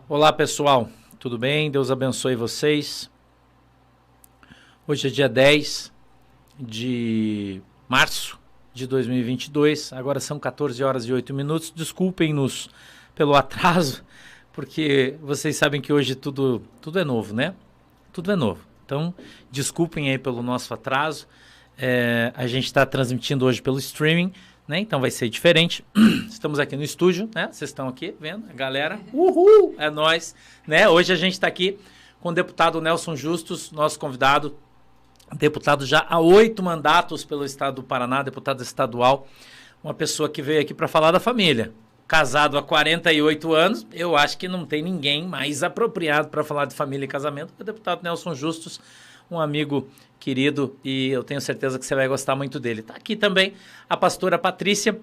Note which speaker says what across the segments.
Speaker 1: Olá pessoal, tudo bem? Deus abençoe vocês. Hoje é dia 10 de março de 2022, agora são 14 horas e 8 minutos. Desculpem-nos pelo atraso, porque vocês sabem que hoje tudo é novo, né? Tudo é novo. Então, desculpem aí pelo nosso atraso. A gente está transmitindo hoje pelo streaming, né? Então vai ser diferente. Estamos aqui no estúdio, né? Vocês estão aqui vendo a galera. Uhul! É nóis, né? Hoje a gente está aqui com o deputado Nelson Justus, nosso convidado, deputado já há 8 mandatos pelo estado do Paraná, deputado estadual, uma pessoa que veio aqui para falar da família. Casado há 48 anos, eu acho que não tem ninguém mais apropriado para falar de família e casamento que o deputado Nelson Justus, um amigo querido, e eu tenho certeza que você vai gostar muito dele. Está aqui também a pastora Patrícia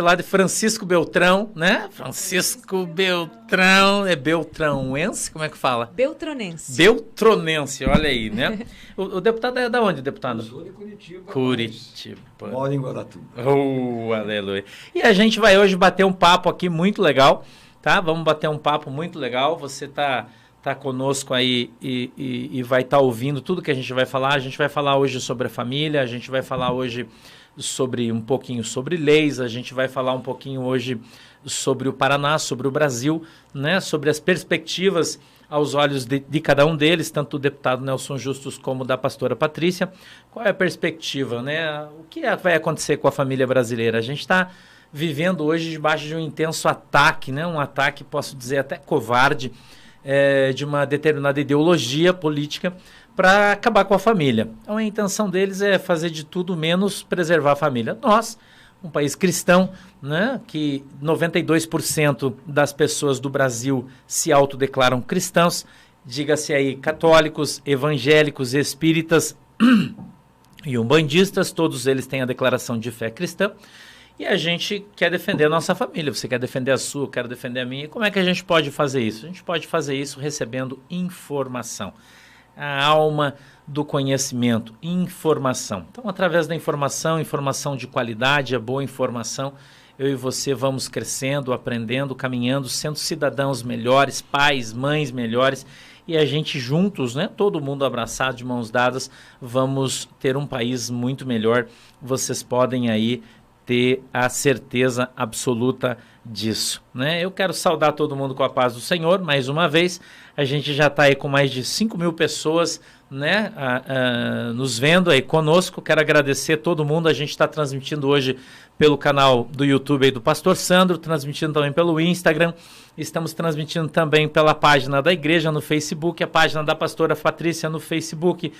Speaker 1: lá de Francisco Beltrão, né? Francisco Beltrão, é beltrãoense? Como é que fala?
Speaker 2: Beltronense.
Speaker 1: Beltronense, olha aí, né? O deputado é da onde, deputado?
Speaker 3: Eu sou de Curitiba.
Speaker 1: Curitiba.
Speaker 3: Moro em Guaratuba.
Speaker 1: Aleluia. E a gente vai hoje bater um papo aqui muito legal, tá? Vamos bater um papo muito legal. Você tá conosco aí e vai estar ouvindo tudo que a gente vai falar. A gente vai falar hoje sobre a família, a gente vai falar hoje sobre um pouquinho sobre leis, a gente vai falar um pouquinho hoje sobre o Paraná, sobre o Brasil, né? Sobre as perspectivas aos olhos de cada um deles, tanto do deputado Nelson Justus como da pastora Patrícia. Qual é a perspectiva, né? O que vai acontecer com a família brasileira? A gente está vivendo hoje debaixo de um intenso ataque, né? Um ataque, posso dizer, até covarde, de uma determinada ideologia política para acabar com a família. Então a intenção deles é fazer de tudo menos preservar a família. Nós, um país cristão, né, que 92% das pessoas do Brasil se autodeclaram cristãos, diga-se aí católicos, evangélicos, espíritas e umbandistas, todos eles têm a declaração de fé cristã. E a gente quer defender a nossa família, você quer defender a sua, eu quero defender a minha. E como é que a gente pode fazer isso? A gente pode fazer isso recebendo informação. A alma do conhecimento, informação. Então, através da informação de qualidade, a boa informação, eu e você vamos crescendo, aprendendo, caminhando, sendo cidadãos melhores, pais, mães melhores, e a gente juntos, né, todo mundo abraçado, de mãos dadas, vamos ter um país muito melhor. Vocês podem aí ter a certeza absoluta disso, né? Eu quero saudar todo mundo com a paz do Senhor, mais uma vez. A gente já está aí com mais de 5.000 pessoas, né, nos vendo aí conosco. Quero agradecer todo mundo. A gente está transmitindo hoje pelo canal do YouTube aí do Pastor Sandro, transmitindo também pelo Instagram. Estamos transmitindo também pela página da igreja no Facebook, a página da pastora Patrícia no Facebook.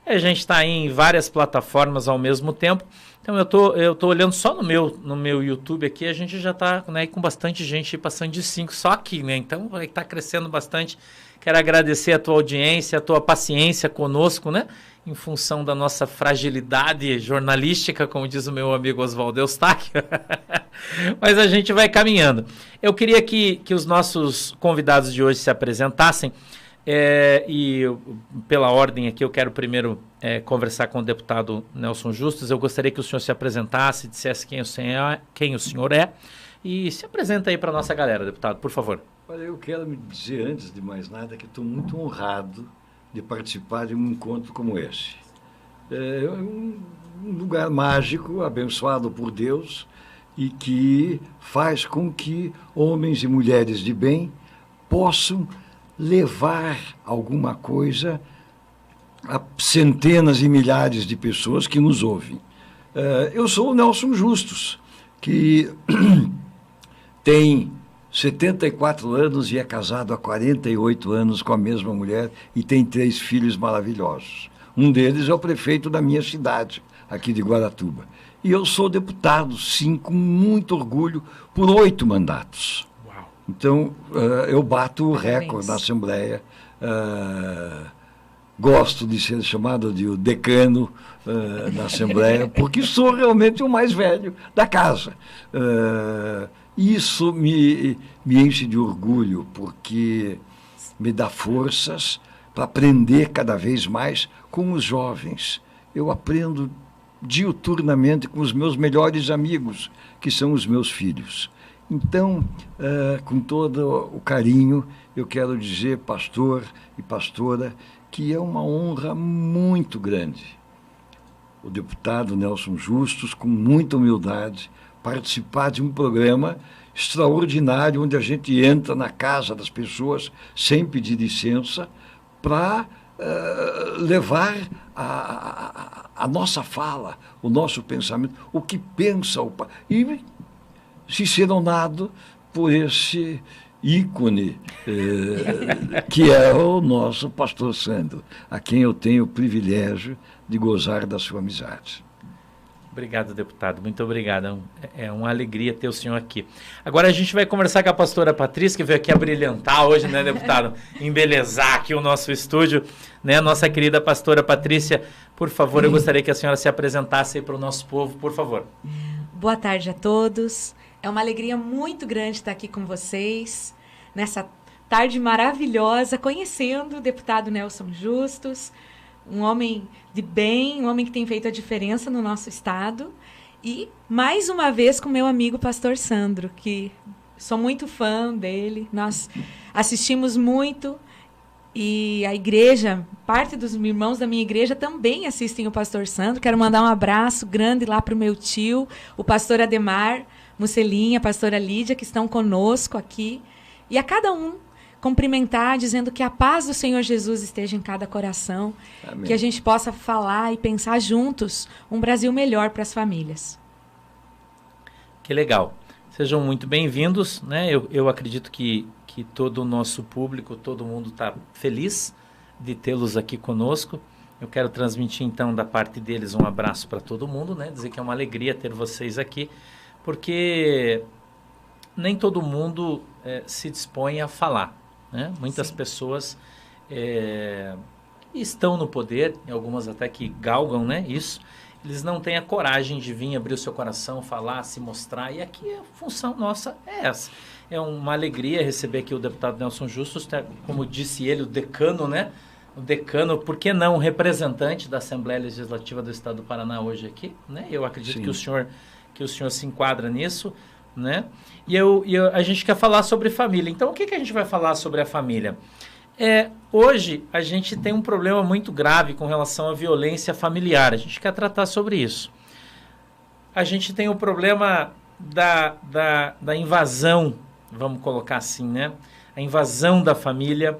Speaker 1: A gente está aí em várias plataformas ao mesmo tempo. Então eu tô olhando só no meu YouTube aqui, a gente já está, né, com bastante gente passando de 5 só aqui, né? Então vai estar crescendo bastante. Quero agradecer a tua audiência, a tua paciência conosco, né? Em função da nossa fragilidade jornalística, como diz o meu amigo Oswaldo Eustáquio. Mas a gente vai caminhando. Eu queria que os nossos convidados de hoje se apresentassem. E pela ordem aqui eu quero primeiro conversar com o deputado Nelson Justus. Eu gostaria que o senhor se apresentasse, dissesse quem o senhor é e se apresenta aí para a nossa galera, deputado, por favor.
Speaker 3: Olha, eu quero me dizer antes de mais nada que estou muito honrado de participar de um encontro como esse. É um lugar mágico, abençoado por Deus, e que faz com que homens e mulheres de bem possam levar alguma coisa a centenas e milhares de pessoas que nos ouvem. Eu sou o Nelson Justus, que tem 74 anos e é casado há 48 anos com a mesma mulher e tem 3 filhos maravilhosos. Um deles é o prefeito da minha cidade, aqui de Guaratuba. E eu sou deputado, sim, com muito orgulho, por 8 mandatos. Então, eu bato o recorde da Assembleia. Gosto de ser chamado de o decano da Assembleia, porque sou realmente o mais velho da casa. Isso me enche de orgulho, porque me dá forças para aprender cada vez mais com os jovens. Eu aprendo diuturnamente com os meus melhores amigos, que são os meus filhos. Então, com todo o carinho, eu quero dizer, pastor e pastora, que é uma honra muito grande o deputado Nelson Justus, com muita humildade, participar de um programa extraordinário, onde a gente entra na casa das pessoas sem pedir licença, para levar a nossa fala, o nosso pensamento, o que pensa o pai. E ciceronado por esse ícone que é o nosso pastor Sandro, a quem eu tenho o privilégio de gozar da sua amizade.
Speaker 1: Obrigado, deputado. Muito obrigado. É uma alegria ter o senhor aqui. Agora a gente vai conversar com a pastora Patrícia, que veio aqui a brilhantar hoje, né, deputado? Embelezar aqui o nosso estúdio, né? Nossa querida pastora Patrícia, por favor, eu gostaria que a senhora se apresentasse aí para o nosso povo, por favor.
Speaker 2: Boa tarde a todos. É uma alegria muito grande estar aqui com vocês, nessa tarde maravilhosa, conhecendo o deputado Nelson Justus, um homem de bem, um homem que tem feito a diferença no nosso estado. E, mais uma vez, com meu amigo pastor Sandro, que sou muito fã dele. Nós assistimos muito e a igreja, parte dos irmãos da minha igreja também assistem o pastor Sandro. Quero mandar um abraço grande lá para o meu tio, o pastor Ademar Musselinha, a pastora Lídia, que estão conosco aqui. E a cada um cumprimentar, dizendo que a paz do Senhor Jesus esteja em cada coração. Amém. Que a gente possa falar e pensar juntos um Brasil melhor para as famílias.
Speaker 1: Que legal. Sejam muito bem-vindos, né? Eu acredito que todo o nosso público, todo mundo está feliz de tê-los aqui conosco. Eu quero transmitir, então, da parte deles um abraço para todo mundo, né? Dizer que é uma alegria ter vocês aqui, porque nem todo mundo se dispõe a falar, né? Muitas Sim. pessoas estão no poder, algumas até que galgam, né, isso. Eles não têm a coragem de vir abrir o seu coração, falar, se mostrar. E aqui a função nossa é essa. É uma alegria receber aqui o deputado Nelson Justus, como disse ele, o decano, né? O decano, por que não, representante da Assembleia Legislativa do Estado do Paraná hoje aqui, né? Eu acredito Sim. que o senhor se enquadra nisso, né? E a gente quer falar sobre família. Então, o que a gente vai falar sobre a família? Hoje, a gente tem um problema muito grave com relação à violência familiar. A gente quer tratar sobre isso. A gente tem o problema da invasão, vamos colocar assim, né? A invasão da família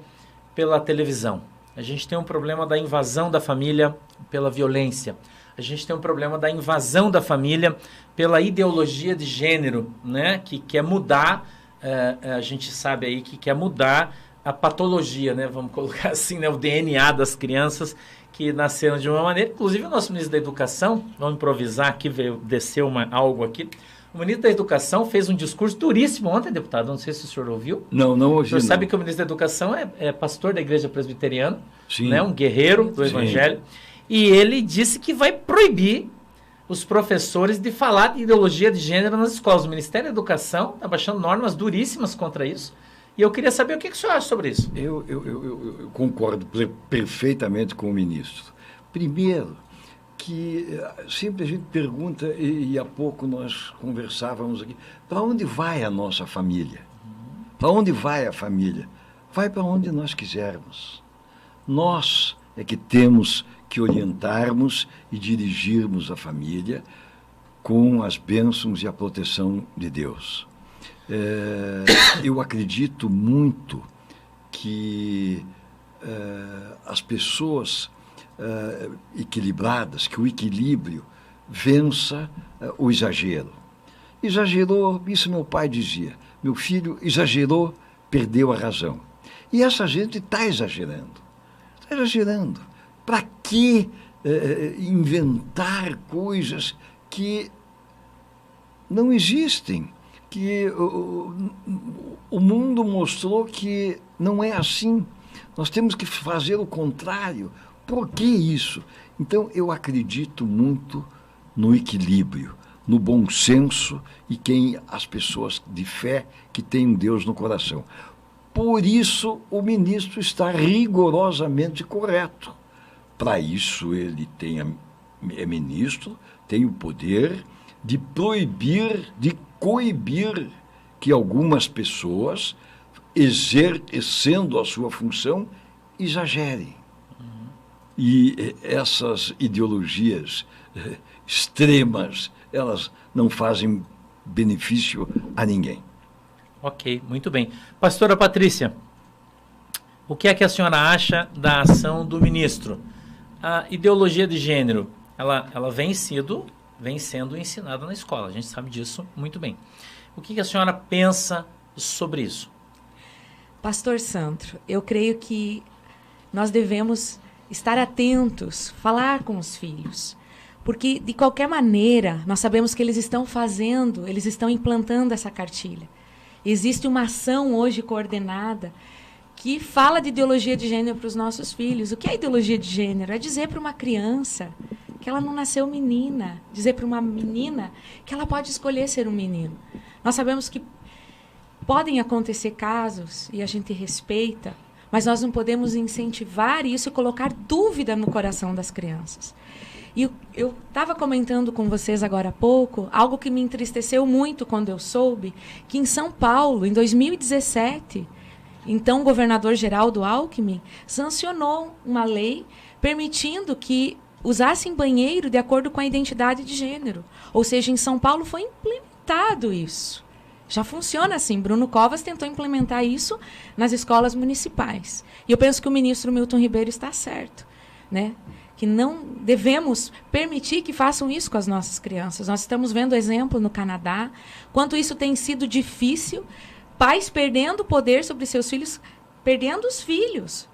Speaker 1: pela televisão. A gente tem um problema da invasão da família pela violência. A gente tem um problema da invasão da família pela ideologia de gênero, né? Que quer mudar, a gente sabe aí que quer mudar a patologia, né? Vamos colocar assim, né? O DNA das crianças que nasceram de uma maneira. Inclusive o nosso ministro da Educação, vamos improvisar aqui, desceu algo aqui. O ministro da Educação fez um discurso duríssimo ontem, deputado. Não sei se o senhor ouviu.
Speaker 3: Não ouvi. O
Speaker 1: senhor sabe que o ministro da Educação é pastor da Igreja Presbiteriana,
Speaker 3: Sim.
Speaker 1: né? Um guerreiro do
Speaker 3: Sim.
Speaker 1: Evangelho. E ele disse que vai proibir os professores de falar de ideologia de gênero nas escolas. O Ministério da Educação está baixando normas duríssimas contra isso. E eu queria saber o que o senhor acha sobre isso.
Speaker 3: Eu concordo perfeitamente com o ministro. Primeiro, que sempre a gente pergunta, e há pouco nós conversávamos aqui, para onde vai a nossa família? Para onde vai a família? Vai para onde nós quisermos. Nós é que temos que orientarmos e dirigirmos a família com as bênçãos e a proteção de Deus. Eu acredito muito que as pessoas equilibradas, que o equilíbrio vença o exagero. Exagerou, isso meu pai dizia, meu filho exagerou, perdeu a razão. E essa gente está exagerando. Está exagerando. Para que inventar coisas que não existem? Que o mundo mostrou que não é assim. Nós temos que fazer o contrário. Por que isso? Então, eu acredito muito no equilíbrio, no bom senso e as pessoas de fé que têm um Deus no coração. Por isso, o ministro está rigorosamente correto. Para isso, ele é ministro, tem o poder de proibir, de coibir que algumas pessoas, exercendo a sua função, exagerem. E essas ideologias extremas, elas não fazem benefício a ninguém.
Speaker 1: Ok, muito bem. Pastora Patrícia, o que é que a senhora acha da ação do ministro? A ideologia de gênero, ela vem sendo ensinada na escola, a gente sabe disso muito bem. O que a senhora pensa sobre isso?
Speaker 2: Pastor Sandro, eu creio que nós devemos estar atentos, falar com os filhos. Porque, de qualquer maneira, nós sabemos que eles estão implantando essa cartilha. Existe uma ação hoje coordenada que fala de ideologia de gênero para os nossos filhos. O que é ideologia de gênero? É dizer para uma criança que ela não nasceu menina, dizer para uma menina que ela pode escolher ser um menino. Nós sabemos que podem acontecer casos, e a gente respeita, mas nós não podemos incentivar isso e colocar dúvida no coração das crianças. E eu estava comentando com vocês agora há pouco, algo que me entristeceu muito quando eu soube que em São Paulo, em 2017, então o governador Geraldo Alckmin sancionou uma lei permitindo que usassem banheiro de acordo com a identidade de gênero. Ou seja, em São Paulo foi implementado isso. Já funciona assim. Bruno Covas tentou implementar isso nas escolas municipais. E eu penso que o ministro Milton Ribeiro está certo, né? Que não devemos permitir que façam isso com as nossas crianças. Nós estamos vendo exemplo no Canadá, quanto isso tem sido difícil, pais perdendo o poder sobre seus filhos, perdendo os filhos,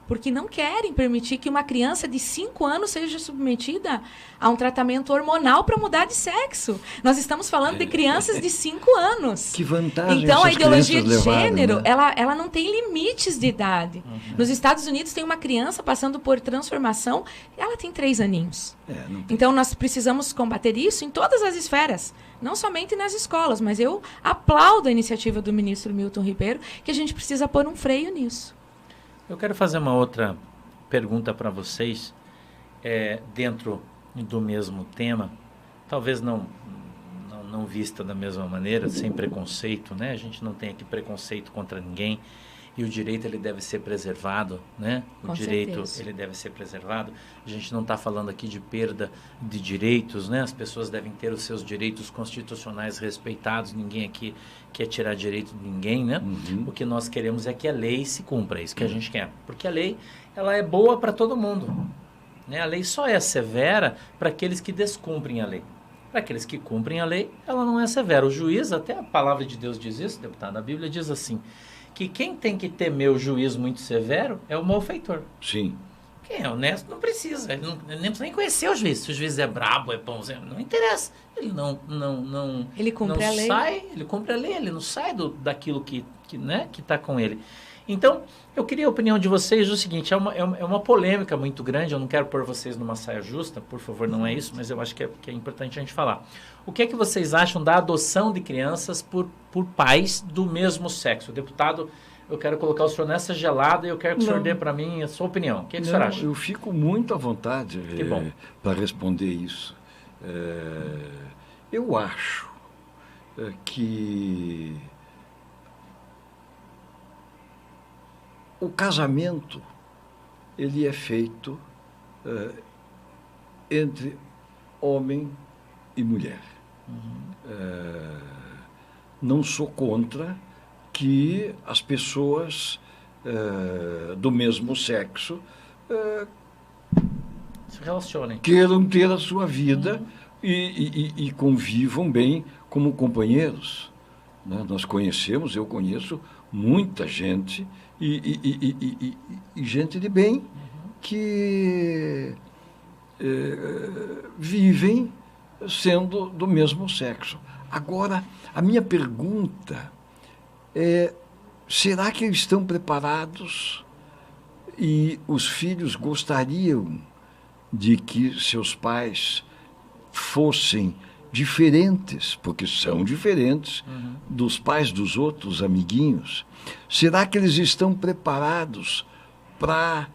Speaker 2: porque não querem permitir que uma criança de 5 anos seja submetida a um tratamento hormonal para mudar de sexo. Nós estamos falando de crianças de 5 anos.
Speaker 3: Que vantagem.
Speaker 2: Então, a ideologia de
Speaker 3: levaram,
Speaker 2: gênero,
Speaker 3: né?
Speaker 2: ela não tem limites de idade. Nos Estados Unidos, tem uma criança passando por transformação, ela tem 3 aninhos. Então, nós precisamos combater isso em todas as esferas, não somente nas escolas, mas eu aplaudo a iniciativa do ministro Milton Ribeiro, que a gente precisa pôr um freio nisso.
Speaker 1: Eu quero fazer uma outra pergunta para vocês, dentro do mesmo tema, talvez não vista da mesma maneira, sem preconceito, né? A gente não tem aqui preconceito contra ninguém e o direito ele deve ser preservado, né? O direito ele deve ser preservado. A gente não está falando aqui de perda de direitos, né? As pessoas devem ter os seus direitos constitucionais respeitados. Ninguém aqui quer tirar direito de ninguém, né? O que nós queremos é que a lei se cumpra, é isso que a gente quer. Porque a lei, ela é boa para todo mundo, né? A lei só é severa para aqueles que descumprem a lei. Para aqueles que cumprem a lei, ela não é severa. O juiz, até a palavra de Deus diz isso, deputado, a Bíblia diz assim, que quem tem que temer o juiz muito severo é o malfeitor.
Speaker 3: Sim.
Speaker 1: Quem é honesto não precisa, ele não precisa nem conhecer o juiz. Se o juiz é brabo, é bonzinho, não interessa. Ele não
Speaker 2: ele cumpre
Speaker 1: não
Speaker 2: a lei.
Speaker 1: Ele cumpre a lei, ele não sai daquilo que está com ele. Então, eu queria a opinião de vocês do seguinte, é uma polêmica muito grande, eu não quero pôr vocês numa saia justa, por favor, não é isso, mas eu acho que é importante a gente falar. O que é que vocês acham da adoção de crianças por pais do mesmo sexo? Deputado, eu quero colocar o senhor nessa gelada e eu quero que o senhor dê para mim a sua opinião. O que é que o senhor acha?
Speaker 3: Eu fico muito à vontade para responder isso. Eu acho que o casamento ele é feito entre homem e mulher. Não sou contra que as pessoas do mesmo sexo
Speaker 1: se relacionem,
Speaker 3: queiram ter a sua vida e convivam bem como companheiros, né? Eu conheço muita gente e gente de bem que vivem sendo do mesmo sexo. Agora, a minha pergunta é, será que eles estão preparados e os filhos gostariam de que seus pais fossem diferentes, porque são diferentes dos pais dos outros amiguinhos? Será que eles estão preparados para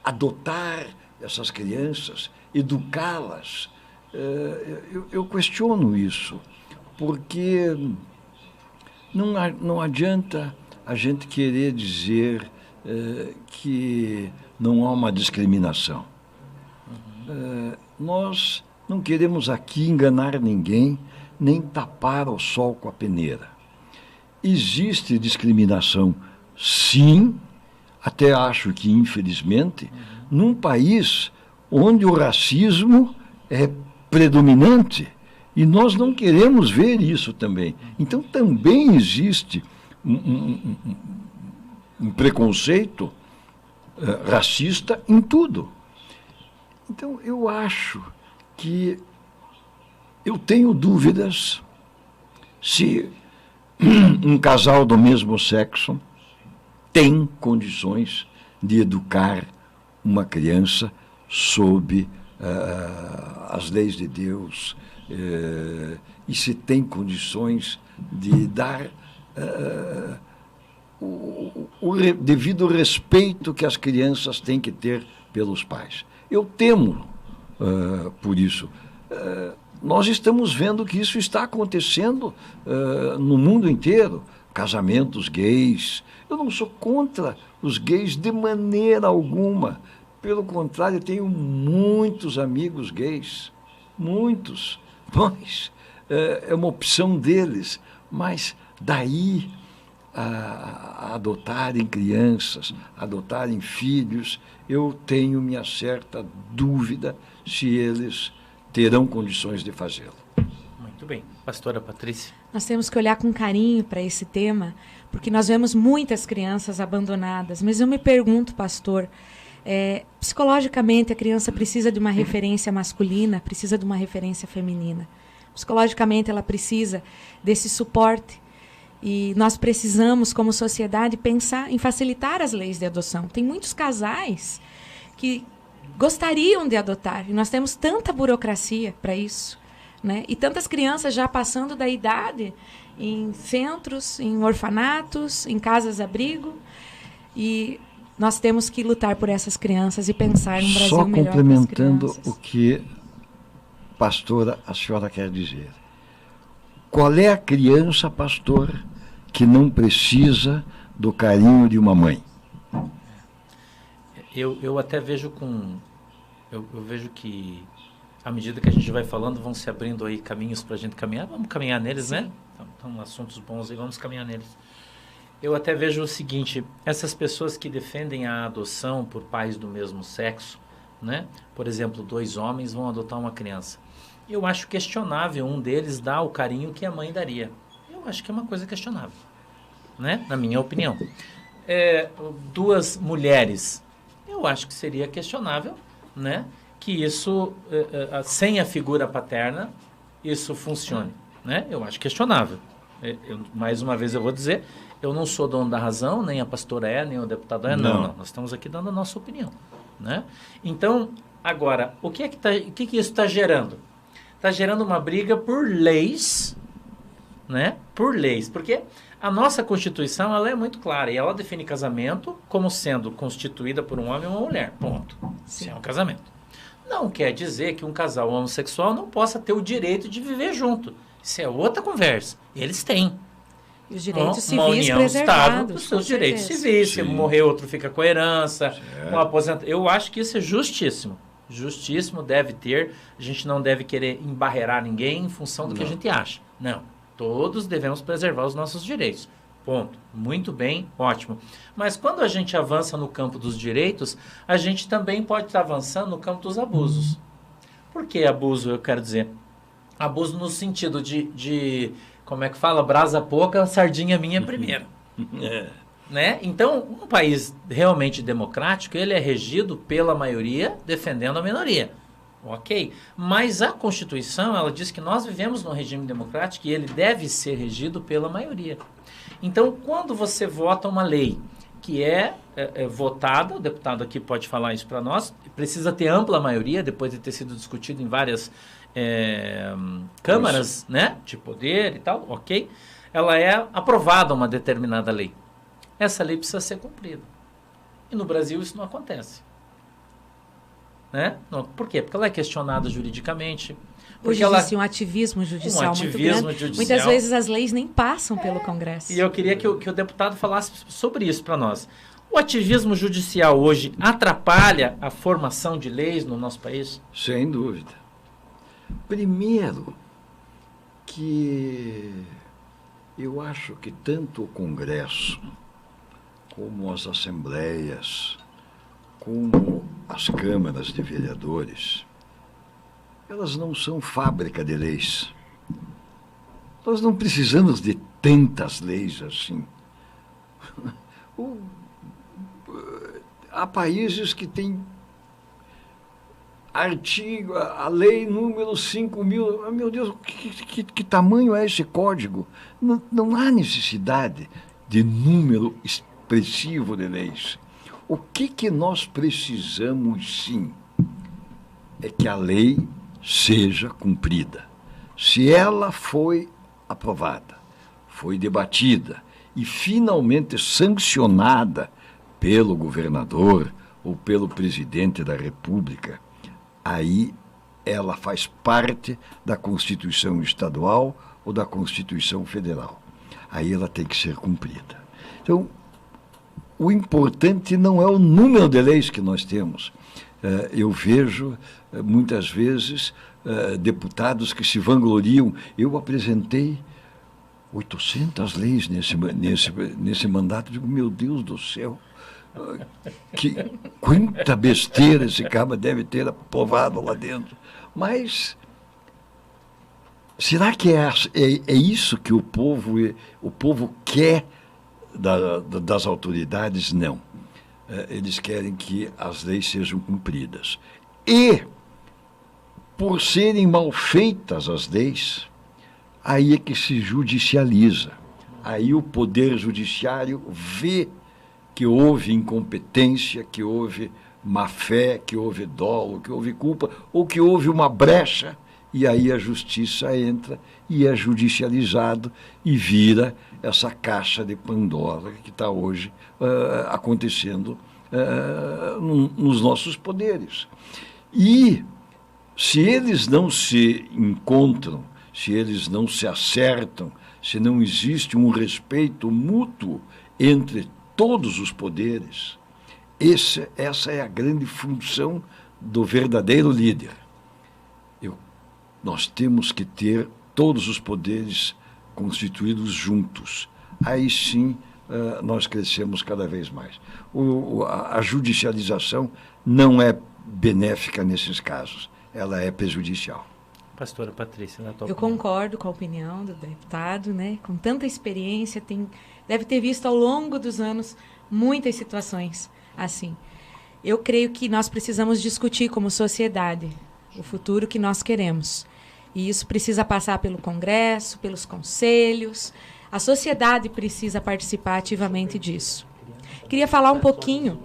Speaker 3: adotar essas crianças, educá-las? Eu questiono isso, porque não adianta a gente querer dizer que não há uma discriminação. Nós não queremos aqui enganar ninguém, nem tapar o sol com a peneira. Existe discriminação, sim, até acho que, infelizmente, num país onde o racismo é predominante, e nós não queremos ver isso também. Então, também existe um preconceito racista em tudo. Então, eu acho que eu tenho dúvidas se um casal do mesmo sexo tem condições de educar uma criança sob as leis de Deus, e se tem condições de dar o devido respeito que as crianças têm que ter pelos pais. Eu temo por isso. Nós estamos vendo que isso está acontecendo no mundo inteiro. Casamentos gays. Eu não sou contra os gays de maneira alguma. Pelo contrário, eu tenho muitos amigos gays. Muitos. Mas é uma opção deles. Mas daí a adotarem crianças, adotarem filhos, eu tenho minha certa dúvida se eles terão condições de fazê-lo.
Speaker 1: Muito bem. Pastora Patrícia.
Speaker 2: Nós temos que olhar com carinho para esse tema, porque nós vemos muitas crianças abandonadas. Mas eu me pergunto, pastor, psicologicamente a criança precisa de uma referência masculina, precisa de uma referência feminina. Psicologicamente ela precisa desse suporte. E nós precisamos, como sociedade, pensar em facilitar as leis de adoção. Tem muitos casais que gostariam de adotar, e nós temos tanta burocracia para isso, né? E tantas crianças já passando da idade em centros, em orfanatos, em casas-abrigo, e nós temos que lutar por essas crianças e pensar num Brasil melhor para as crianças. Só complementando o que, pastora, a senhora quer dizer. Qual é a criança, pastor, que não precisa do carinho de uma mãe?
Speaker 1: Eu até vejo eu vejo que, à medida que a gente vai falando, vão se abrindo aí caminhos para a gente caminhar. Vamos caminhar neles, né? Então, assuntos bons aí, vamos caminhar neles. Eu até vejo o seguinte, essas pessoas que defendem a adoção por pais do mesmo sexo, né? Por exemplo, 2 homens vão adotar uma criança. Eu acho questionável um deles dar o carinho que a mãe daria. Eu acho que é uma coisa questionável, né? Na minha opinião. 2 mulheres, eu acho que seria questionável, né? Que isso, sem a figura paterna, isso funcione, né? Eu acho questionável. Mais uma vez eu vou dizer, eu não sou dono da razão, nem a pastora nem o deputado não. Nós estamos aqui dando a nossa opinião, né? Então, agora, o que isso está gerando? Está gerando uma briga por leis, né? Por leis, porque a nossa Constituição ela é muito clara e ela define casamento como sendo constituída por um homem ou uma mulher, ponto. Isso é um casamento. Não quer dizer que um casal homossexual não possa ter o direito de viver junto. Isso é outra conversa. Eles têm.
Speaker 2: E os direitos civis
Speaker 1: uma união
Speaker 2: preservados.
Speaker 1: Os seus direitos civis. Se morrer, outro fica com a herança, com a aposentadoria. Eu acho que isso é justíssimo. Justíssimo, deve ter. A gente não deve querer embarrear ninguém em função do que a gente acha. Não. Todos devemos preservar os nossos direitos. Ponto. Muito bem, ótimo. Mas quando a gente avança no campo dos direitos, a gente também pode estar avançando no campo dos abusos. Por que abuso, eu quero dizer? Abuso no sentido de como é que fala? Brasa pouca, sardinha minha primeiro. Né? Então, um país realmente democrático, ele é regido pela maioria defendendo a minoria. Ok? Mas a Constituição, ela diz que nós vivemos num regime democrático e ele deve ser regido pela maioria. Então, quando você vota uma lei que é votada, o deputado aqui pode falar isso para nós, precisa ter ampla maioria, depois de ter sido discutido em várias câmaras, né, de poder e tal, ok? Ela é aprovada uma determinada lei. Essa lei precisa ser cumprida. E no Brasil isso não acontece. Né? Por quê? Porque ela é questionada juridicamente,
Speaker 2: Hoje existe um ativismo judicial muito grande.
Speaker 1: Judicial.
Speaker 2: Muitas vezes as leis nem passam pelo Congresso.
Speaker 1: E eu queria que o deputado falasse sobre isso para nós. O ativismo judicial hoje atrapalha a formação de leis no nosso país?
Speaker 3: Sem dúvida. Primeiro, que eu acho que tanto o Congresso, como as assembleias, como as câmaras de vereadores, elas não são fábrica de leis. Nós não precisamos de tantas leis assim. Há países que têm artigo, a lei número 5.000. Meu Deus, que tamanho é esse código? Não há necessidade de número expressivo de leis. O que nós precisamos, sim, é que a lei seja cumprida. Se ela foi aprovada, foi debatida e finalmente sancionada pelo governador ou pelo presidente da República, aí ela faz parte da Constituição Estadual ou da Constituição Federal. Aí ela tem que ser cumprida. Então, o importante não é o número de leis que nós temos. Eu vejo, muitas vezes, deputados que se vangloriam. Eu apresentei 800 leis nesse mandato. Eu digo, meu Deus do céu, quanta besteira esse cara deve ter aprovado lá dentro. Mas será que é isso que o povo quer das autoridades? Não. Eles querem que as leis sejam cumpridas. E, por serem mal feitas as leis, aí é que se judicializa. Aí o Poder Judiciário vê que houve incompetência, que houve má-fé, que houve dolo, que houve culpa, ou que houve uma brecha, e aí a justiça entra e é judicializado e vira essa caixa de Pandora que está hoje acontecendo nos nossos poderes. E se eles não se encontram, se eles não se acertam, se não existe um respeito mútuo entre todos os poderes, essa é a grande função do verdadeiro líder. Nós temos que ter todos os poderes constituídos juntos. Aí sim nós crescemos cada vez mais. A judicialização não é benéfica nesses casos, ela é prejudicial.
Speaker 1: Pastora Patrícia, na tua
Speaker 2: Eu
Speaker 1: opinião.
Speaker 2: concordo com a opinião do deputado, né? Com tanta experiência, deve ter visto ao longo dos anos muitas situações assim. Eu creio que nós precisamos discutir como sociedade o futuro que nós queremos. E isso precisa passar pelo Congresso, pelos conselhos. A sociedade precisa participar ativamente disso. Queria falar um pouquinho,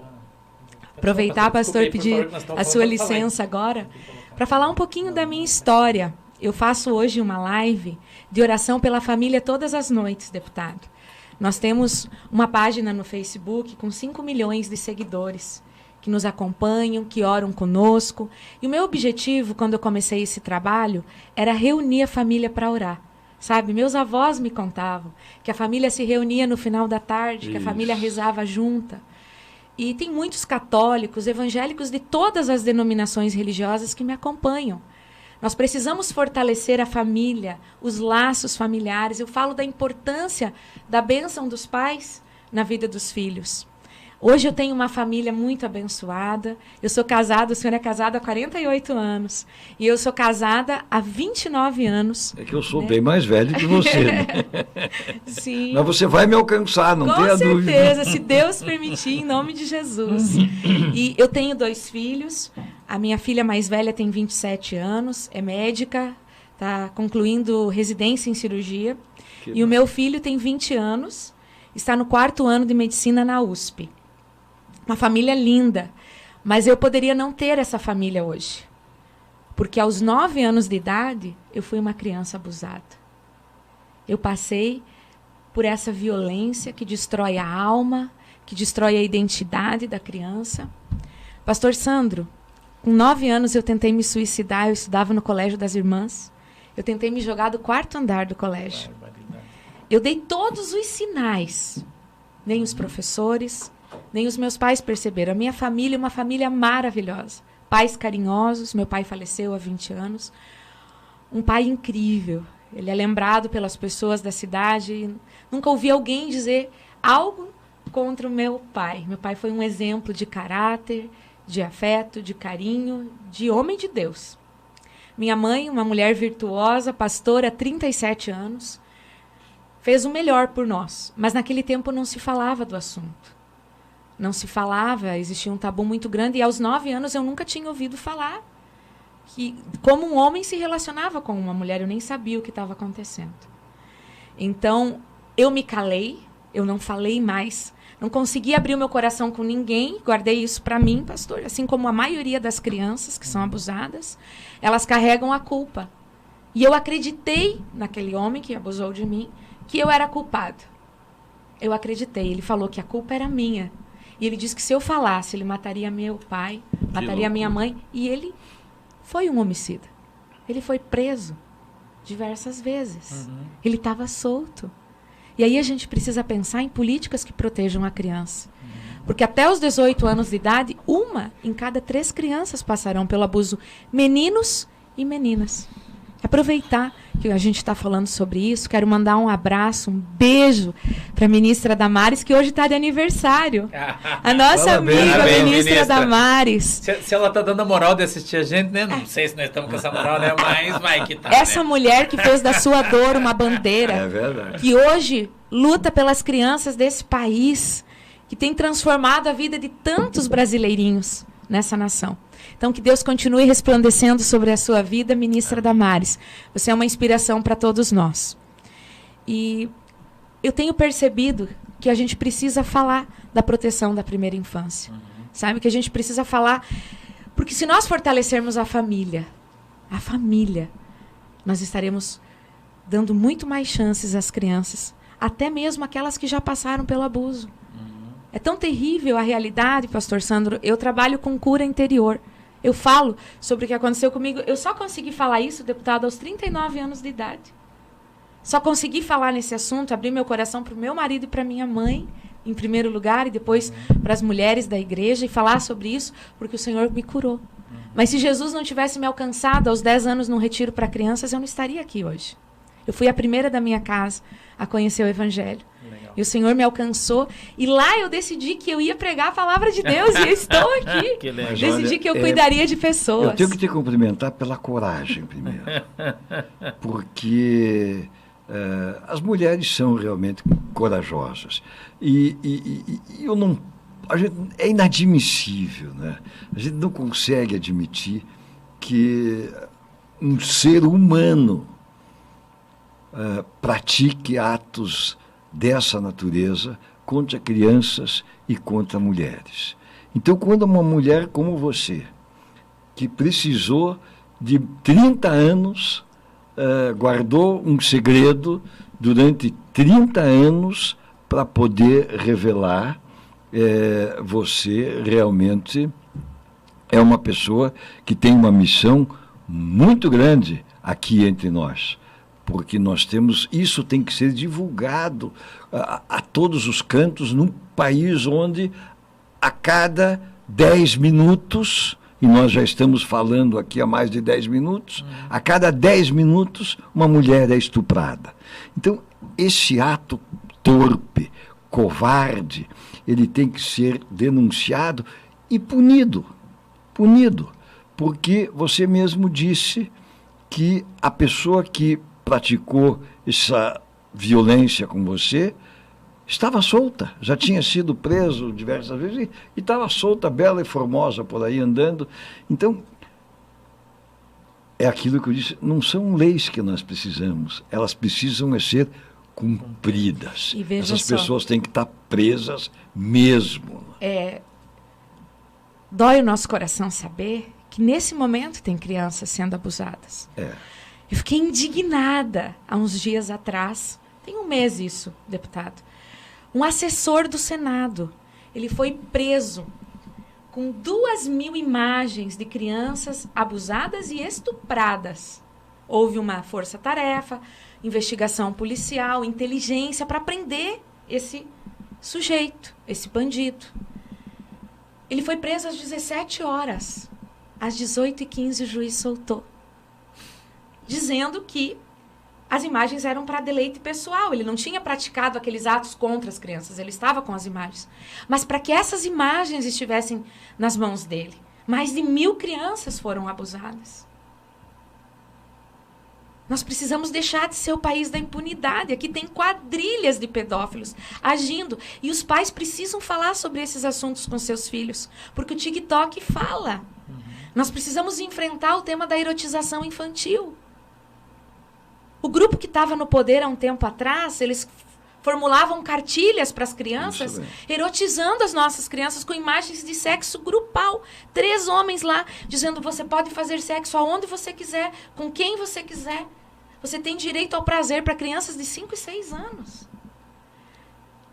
Speaker 2: aproveitar, pastor, pedir a sua licença agora, para falar um pouquinho da minha história. Eu faço hoje uma live de oração pela família todas as noites, deputado. Nós temos uma página no Facebook com 5 milhões de seguidores que nos acompanham, que oram conosco. E o meu objetivo, quando eu comecei esse trabalho, era reunir a família para orar. Sabe, meus avós me contavam que a família se reunia no final da tarde, que a família rezava junta. E tem muitos católicos, evangélicos de todas as denominações religiosas que me acompanham. Nós precisamos fortalecer a família, os laços familiares. Eu falo da importância da bênção dos pais na vida dos filhos. Hoje eu tenho uma família muito abençoada. Eu sou casada, o senhor é casado há 48 anos. E eu sou casada há 29 anos.
Speaker 3: É que eu sou bem mais velho que você. Né?
Speaker 2: Sim.
Speaker 3: Mas você vai me alcançar, não tenha dúvida.
Speaker 2: Com certeza, se Deus permitir, em nome de Jesus. E eu tenho 2 filhos. A minha filha mais velha tem 27 anos, é médica, está concluindo residência em cirurgia. E o meu filho tem 20 anos, está no 4º ano de medicina na USP. Uma família linda, mas eu poderia não ter essa família hoje. Porque aos 9 anos de idade, eu fui uma criança abusada. Eu passei por essa violência que destrói a alma, que destrói a identidade da criança. Pastor Sandro, Com 9 anos eu tentei me suicidar, eu estudava no Colégio das Irmãs. Eu tentei me jogar do 4º andar do colégio. Eu dei todos os sinais. Nem os professores, nem os meus pais perceberam. A minha família é uma família maravilhosa. Pais carinhosos, meu pai faleceu há 20 anos. Um pai incrível. Ele é lembrado pelas pessoas da cidade. Nunca ouvi alguém dizer algo contra o meu pai. Meu pai foi um exemplo de caráter, de afeto, de carinho, de homem de Deus. Minha mãe, uma mulher virtuosa, pastora há 37 anos, fez o melhor por nós. Mas naquele tempo não se falava do assunto. Não se falava, existia um tabu muito grande. E aos 9 anos eu nunca tinha ouvido falar que como um homem se relacionava com uma mulher. Eu nem sabia o que estava acontecendo. Então, eu me calei, eu não falei mais. Não consegui abrir o meu coração com ninguém, guardei isso para mim, pastor. Assim como a maioria das crianças que são abusadas, elas carregam a culpa. E eu acreditei naquele homem que abusou de mim, que eu era culpado. Eu acreditei. Ele falou que a culpa era minha. E ele disse que se eu falasse, ele mataria meu pai, mataria minha mãe. E ele foi um homicida. Ele foi preso diversas vezes. Ele estava solto. E aí a gente precisa pensar em políticas que protejam a criança. Porque até os 18 anos de idade, 1 em cada 3 crianças passarão pelo abuso. Meninos e meninas. Aproveitar que a gente está falando sobre isso, quero mandar um abraço, um beijo para a ministra Damares, que hoje está de aniversário. A nossa amiga, ministra Damares.
Speaker 1: Se ela está dando a moral de assistir a gente, né? Não sei se nós estamos com essa moral, né? Mas vai que tá.
Speaker 2: Essa mulher que fez da sua dor uma bandeira.
Speaker 3: É verdade.
Speaker 2: Que hoje luta pelas crianças desse país, que tem transformado a vida de tantos brasileirinhos nessa nação. Então, que Deus continue resplandecendo sobre a sua vida, ministra Damares. Você é uma inspiração para todos nós. E eu tenho percebido que a gente precisa falar da proteção da primeira infância. Sabe? Que a gente precisa falar... Porque se nós fortalecermos a família, nós estaremos dando muito mais chances às crianças, até mesmo aquelas que já passaram pelo abuso. É tão terrível a realidade, pastor Sandro. Eu trabalho com cura interior. Eu falo sobre o que aconteceu comigo. Eu só consegui falar isso, deputado, aos 39 anos de idade. Só consegui falar nesse assunto, abrir meu coração para o meu marido e para minha mãe, em primeiro lugar, e depois para as mulheres da igreja, e falar sobre isso, porque o Senhor me curou. Mas se Jesus não tivesse me alcançado aos 10 anos num retiro para crianças, eu não estaria aqui hoje. Eu fui a primeira da minha casa a conhecer o Evangelho. Legal. E o Senhor me alcançou. E lá eu decidi que eu ia pregar a palavra de Deus. E eu estou aqui. Decidi que eu cuidaria de pessoas.
Speaker 3: Eu tenho que te cumprimentar pela coragem, primeiro. Porque as mulheres são realmente corajosas. E eu não... é inadmissível, né? A gente não consegue admitir que um ser humano pratique atos dessa natureza contra crianças e contra mulheres. Então, quando uma mulher como você, que precisou de 30 anos, guardou um segredo durante 30 anos para poder revelar, você realmente é uma pessoa que tem uma missão muito grande aqui entre nós. Porque nós temos, isso tem que ser divulgado a todos os cantos, num país onde a cada 10 minutos, e nós já estamos falando aqui há mais de 10 minutos, a cada 10 minutos uma mulher é estuprada. Então, esse ato torpe, covarde, ele tem que ser denunciado e punido, porque você mesmo disse que a pessoa que praticou essa violência com você, estava solta, já tinha sido preso diversas vezes e estava solta, bela e formosa por aí andando. Então, é aquilo que eu disse, não são leis que nós precisamos, elas precisam ser cumpridas. Essas pessoas têm que estar presas mesmo.
Speaker 2: Dói o nosso coração saber que nesse momento tem crianças sendo abusadas. Eu fiquei indignada há uns dias atrás, tem um mês isso, deputado. Um assessor do Senado, ele foi preso com 2.000 imagens de crianças abusadas e estupradas. Houve uma força-tarefa, investigação policial, inteligência para prender esse sujeito, esse bandido. Ele foi preso às 17 horas. Às 18h15 o juiz soltou, dizendo que as imagens eram para deleite pessoal. Ele não tinha praticado aqueles atos contra as crianças, ele estava com as imagens. Mas para que essas imagens estivessem nas mãos dele, mais de 1.000 crianças foram abusadas. Nós precisamos deixar de ser o país da impunidade. Aqui tem quadrilhas de pedófilos agindo. E os pais precisam falar sobre esses assuntos com seus filhos, porque o TikTok fala. Nós precisamos enfrentar o tema da erotização infantil. O grupo que estava no poder há um tempo atrás, eles formulavam cartilhas para as crianças, erotizando as nossas crianças com imagens de sexo grupal. 3 homens lá, dizendo: você pode fazer sexo aonde você quiser, com quem você quiser. Você tem direito ao prazer, para crianças de 5 e 6 anos.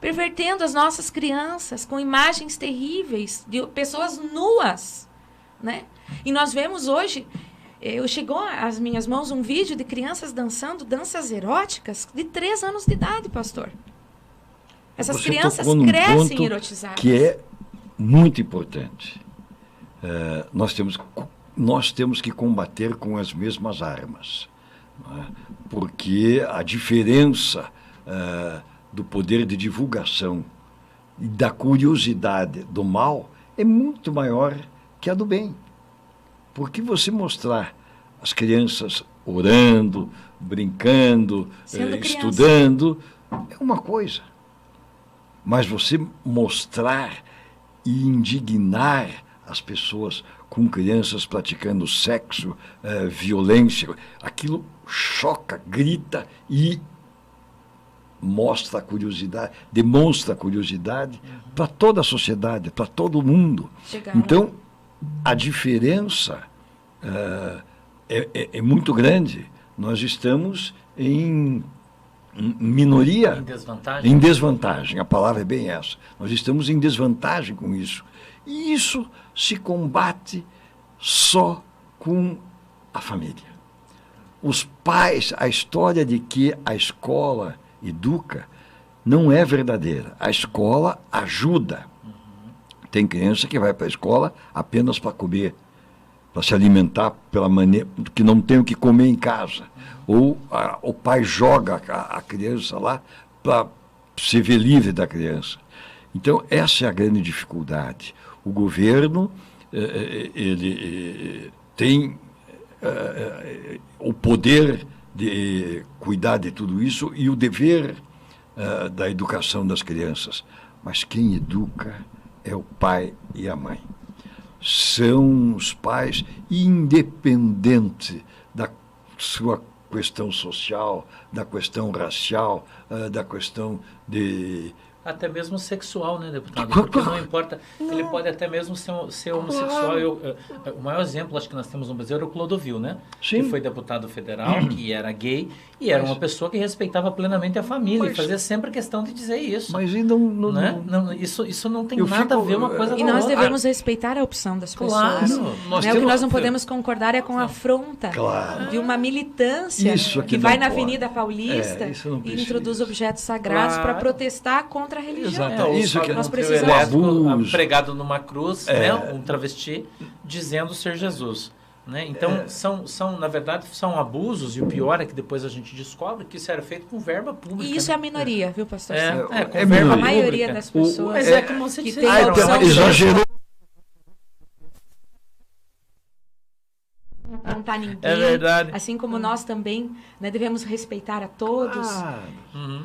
Speaker 2: Pervertendo as nossas crianças com imagens terríveis de pessoas nuas, né? E nós vemos hoje, chegou às minhas mãos um vídeo de crianças dançando danças eróticas de 3 anos de idade, pastor. Essas crianças crescem erotizadas.
Speaker 3: Que é muito importante. Nós temos que combater com as mesmas armas. Não é? Porque a diferença do poder de divulgação e da curiosidade do mal é muito maior que a do bem. Porque você mostrar as crianças orando, brincando, estudando, é uma coisa. Mas você mostrar e indignar as pessoas com crianças praticando sexo, violência, aquilo choca, grita e mostra a curiosidade, demonstra a curiosidade para toda a sociedade, para todo mundo. Então, a diferença é muito grande. Nós estamos em minoria.
Speaker 1: Em desvantagem?
Speaker 3: Em desvantagem, a palavra é bem essa. Nós estamos em desvantagem com isso. E isso se combate só com a família. Os pais, a história de que a escola educa não é verdadeira. A escola ajuda. Tem criança que vai para a escola apenas para comer, para se alimentar pela maneira que não tem o que comer em casa. Ou o pai joga a criança lá para se ver livre da criança. Então, essa é a grande dificuldade. O governo ele tem o poder de cuidar de tudo isso e o dever da educação das crianças. Mas quem educa é o pai e a mãe. São os pais, independente da sua questão social, da questão racial, da questão de...
Speaker 1: Até mesmo sexual, né, deputado? Porque não importa, ele pode até mesmo ser homossexual. O maior exemplo, acho que nós temos no Brasil, era o Clodovil, né?
Speaker 3: Sim.
Speaker 1: Que foi deputado federal, que era gay, e era uma pessoa que respeitava plenamente a família, e fazia sempre questão de dizer isso.
Speaker 3: Mas e
Speaker 1: isso não tem nada a ver uma coisa com a outra.
Speaker 2: E nós devemos respeitar a opção das pessoas.
Speaker 1: Claro.
Speaker 2: O que nós não podemos concordar é com a afronta de uma militância que vai na Avenida Paulista e introduz objetos sagrados para protestar contra a religião.
Speaker 3: Isso que
Speaker 2: nós precisamos.
Speaker 1: Abuso. Pregado numa cruz, né, um travesti, dizendo ser Jesus. Né? Então, na verdade, são abusos, e o pior é que depois a gente descobre que isso era feito com verba pública.
Speaker 2: E isso é a minoria, viu, pastor?
Speaker 1: Com verba
Speaker 2: a maioria das pessoas
Speaker 1: mas como você
Speaker 2: que
Speaker 1: disse,
Speaker 2: tem a opção
Speaker 3: exagerou.
Speaker 2: Não tá ninguém.
Speaker 1: É verdade.
Speaker 2: Assim como nós também, né, devemos respeitar a todos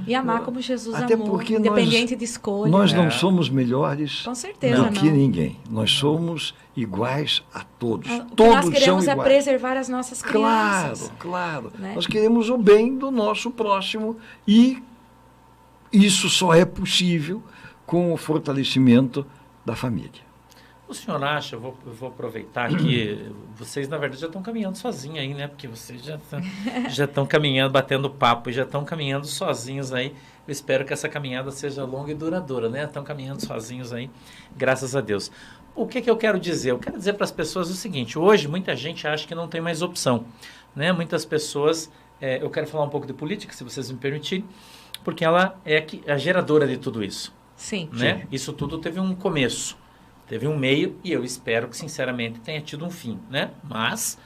Speaker 2: e amar como Jesus
Speaker 3: Até
Speaker 2: amou,
Speaker 3: porque
Speaker 2: independente de escolha.
Speaker 3: Nós não somos melhores
Speaker 2: Com certeza
Speaker 3: do que ninguém. Nós somos iguais a todos.
Speaker 2: O que
Speaker 3: Todos
Speaker 2: nós queremos
Speaker 3: são
Speaker 2: é
Speaker 3: iguais.
Speaker 2: preservar as nossas crianças.
Speaker 3: Claro.
Speaker 2: Né?
Speaker 3: Nós queremos o bem do nosso próximo e isso só é possível com o fortalecimento da família.
Speaker 1: O senhor acha, eu vou aproveitar que vocês, na verdade, já estão caminhando sozinhos aí, né? Porque vocês já estão caminhando, batendo papo, e já estão caminhando sozinhos aí Eu espero que essa caminhada seja longa e duradoura, né? Estão caminhando sozinhos aí, graças a Deus. O que eu quero dizer? Eu quero dizer para as pessoas o seguinte: hoje muita gente acha que não tem mais opção, né? Muitas pessoas, eu quero falar um pouco de política, se vocês me permitirem, porque ela é a geradora de tudo isso.
Speaker 2: Sim.
Speaker 1: Né?
Speaker 3: Sim.
Speaker 1: Isso tudo teve um começo, teve um meio e eu espero que, sinceramente, tenha tido um fim, né? Mas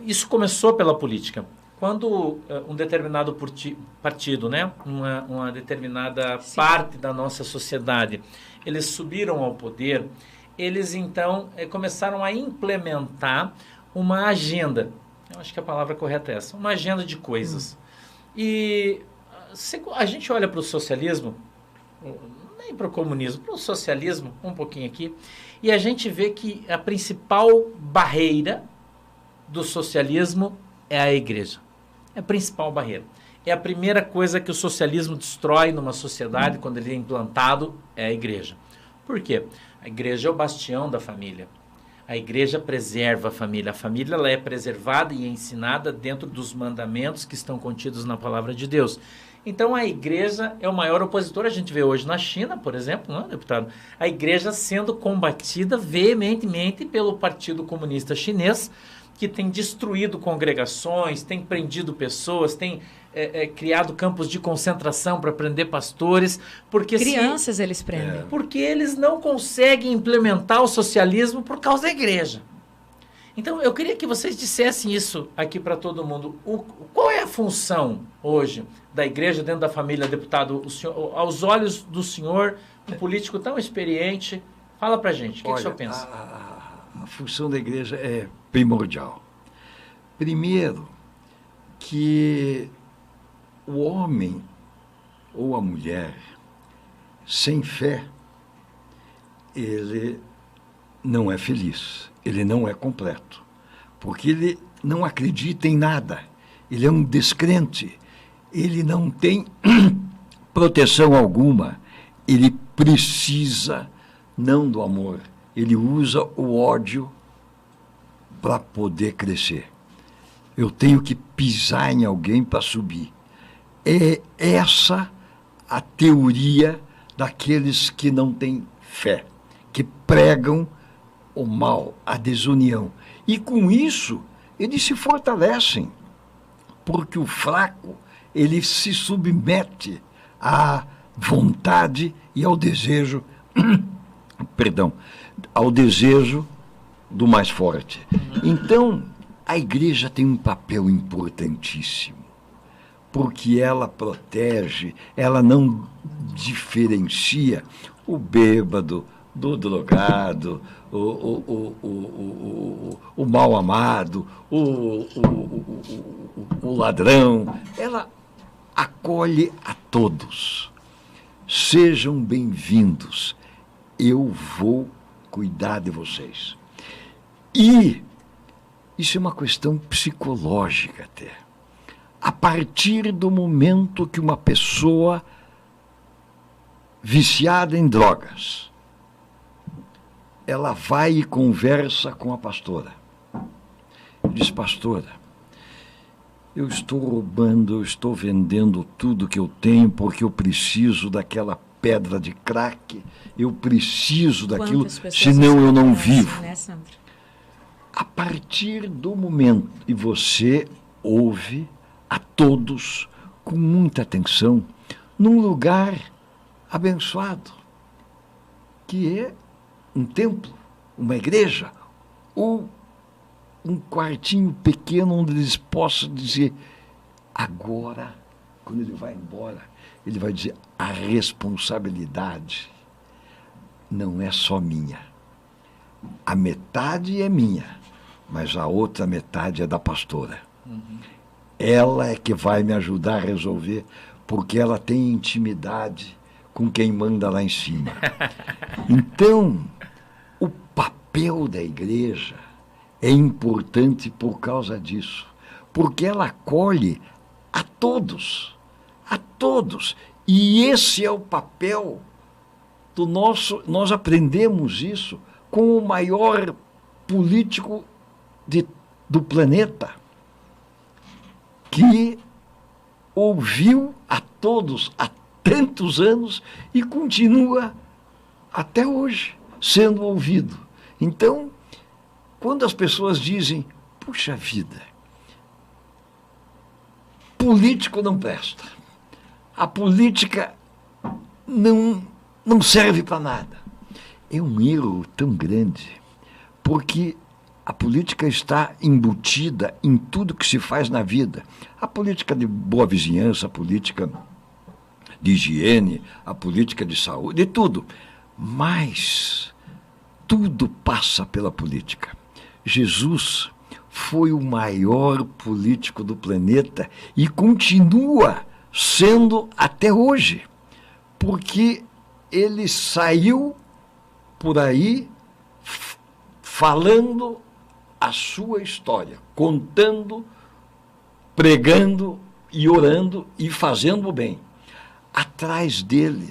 Speaker 1: isso começou pela política. Quando um determinado partido, né? uma determinada
Speaker 2: Sim.
Speaker 1: parte da nossa sociedade, eles subiram ao poder, eles então começaram a implementar uma agenda. Eu acho que a palavra correta é essa, uma agenda de coisas. E a gente olha para o socialismo, nem para o comunismo, para o socialismo, um pouquinho aqui, e a gente vê que a principal barreira do socialismo é a igreja. É a principal barreira. É a primeira coisa que o socialismo destrói numa sociedade quando ele é implantado, é a igreja. Por quê? A igreja é o bastião da família. A igreja preserva a família. A família ela é preservada e ensinada dentro dos mandamentos que estão contidos na palavra de Deus. Então, a igreja é o maior opositor. A gente vê hoje na China, por exemplo, não é, deputado? A igreja sendo combatida veementemente pelo Partido Comunista Chinês, que tem destruído congregações, tem prendido pessoas, tem criado campos de concentração para prender pastores. Porque
Speaker 2: crianças eles prendem.
Speaker 1: Porque eles não conseguem implementar o socialismo por causa da igreja. Então, eu queria que vocês dissessem isso aqui para todo mundo. Qual é a função hoje da igreja dentro da família, deputado? O senhor, aos olhos do senhor, um político tão experiente, fala para a gente, o que o senhor pensa?
Speaker 3: A função da igreja é primordial. Primeiro, que o homem ou a mulher sem fé, ele não é feliz, ele não é completo, porque ele não acredita em nada, ele é um descrente, ele não tem proteção alguma, ele precisa não do amor, ele usa o ódio para poder crescer. Eu tenho que pisar em alguém para subir. É essa a teoria daqueles que não têm fé, que pregam o mal, a desunião. E com isso, eles se fortalecem, porque o fraco, ele se submete à vontade e ao desejo, ao desejo do mais forte. Então, a igreja tem um papel importantíssimo, porque ela protege, ela não diferencia o bêbado do drogado, o mal amado, o ladrão. Ela acolhe a todos. Sejam bem-vindos. Eu vou cuidar de vocês. E isso é uma questão psicológica até. A partir do momento que uma pessoa viciada em drogas, ela vai e conversa com a pastora. Diz: pastora, eu estou roubando, eu estou vendendo tudo que eu tenho porque eu preciso daquela pedra de crack, eu preciso daquilo, senão eu não vivo.
Speaker 2: Né, Sandro?
Speaker 3: A partir do momento, e você ouve a todos com muita atenção, num lugar abençoado, que é um templo, uma igreja, ou um quartinho pequeno onde eles possam dizer: agora, quando ele vai embora, ele vai dizer: a responsabilidade não é só minha. A metade é minha, mas a outra metade é da pastora. Ela é que vai me ajudar a resolver, porque ela tem intimidade com quem manda lá em cima. Então, o papel da igreja é importante por causa disso, porque ela acolhe a todos, e esse é o papel do nosso. Nós aprendemos isso com o maior político do planeta, que ouviu a todos há tantos anos e continua até hoje sendo ouvido. Então, quando as pessoas dizem, puxa vida, político não presta, a política não serve para nada, é um erro tão grande, porque a política está embutida em tudo que se faz na vida. A política de boa vizinhança, a política de higiene, a política de saúde, de tudo. Mas tudo passa pela política. Jesus foi o maior político do planeta e continua sendo até hoje, porque ele saiu por aí falando a sua história, contando, pregando e orando e fazendo o bem. Atrás dele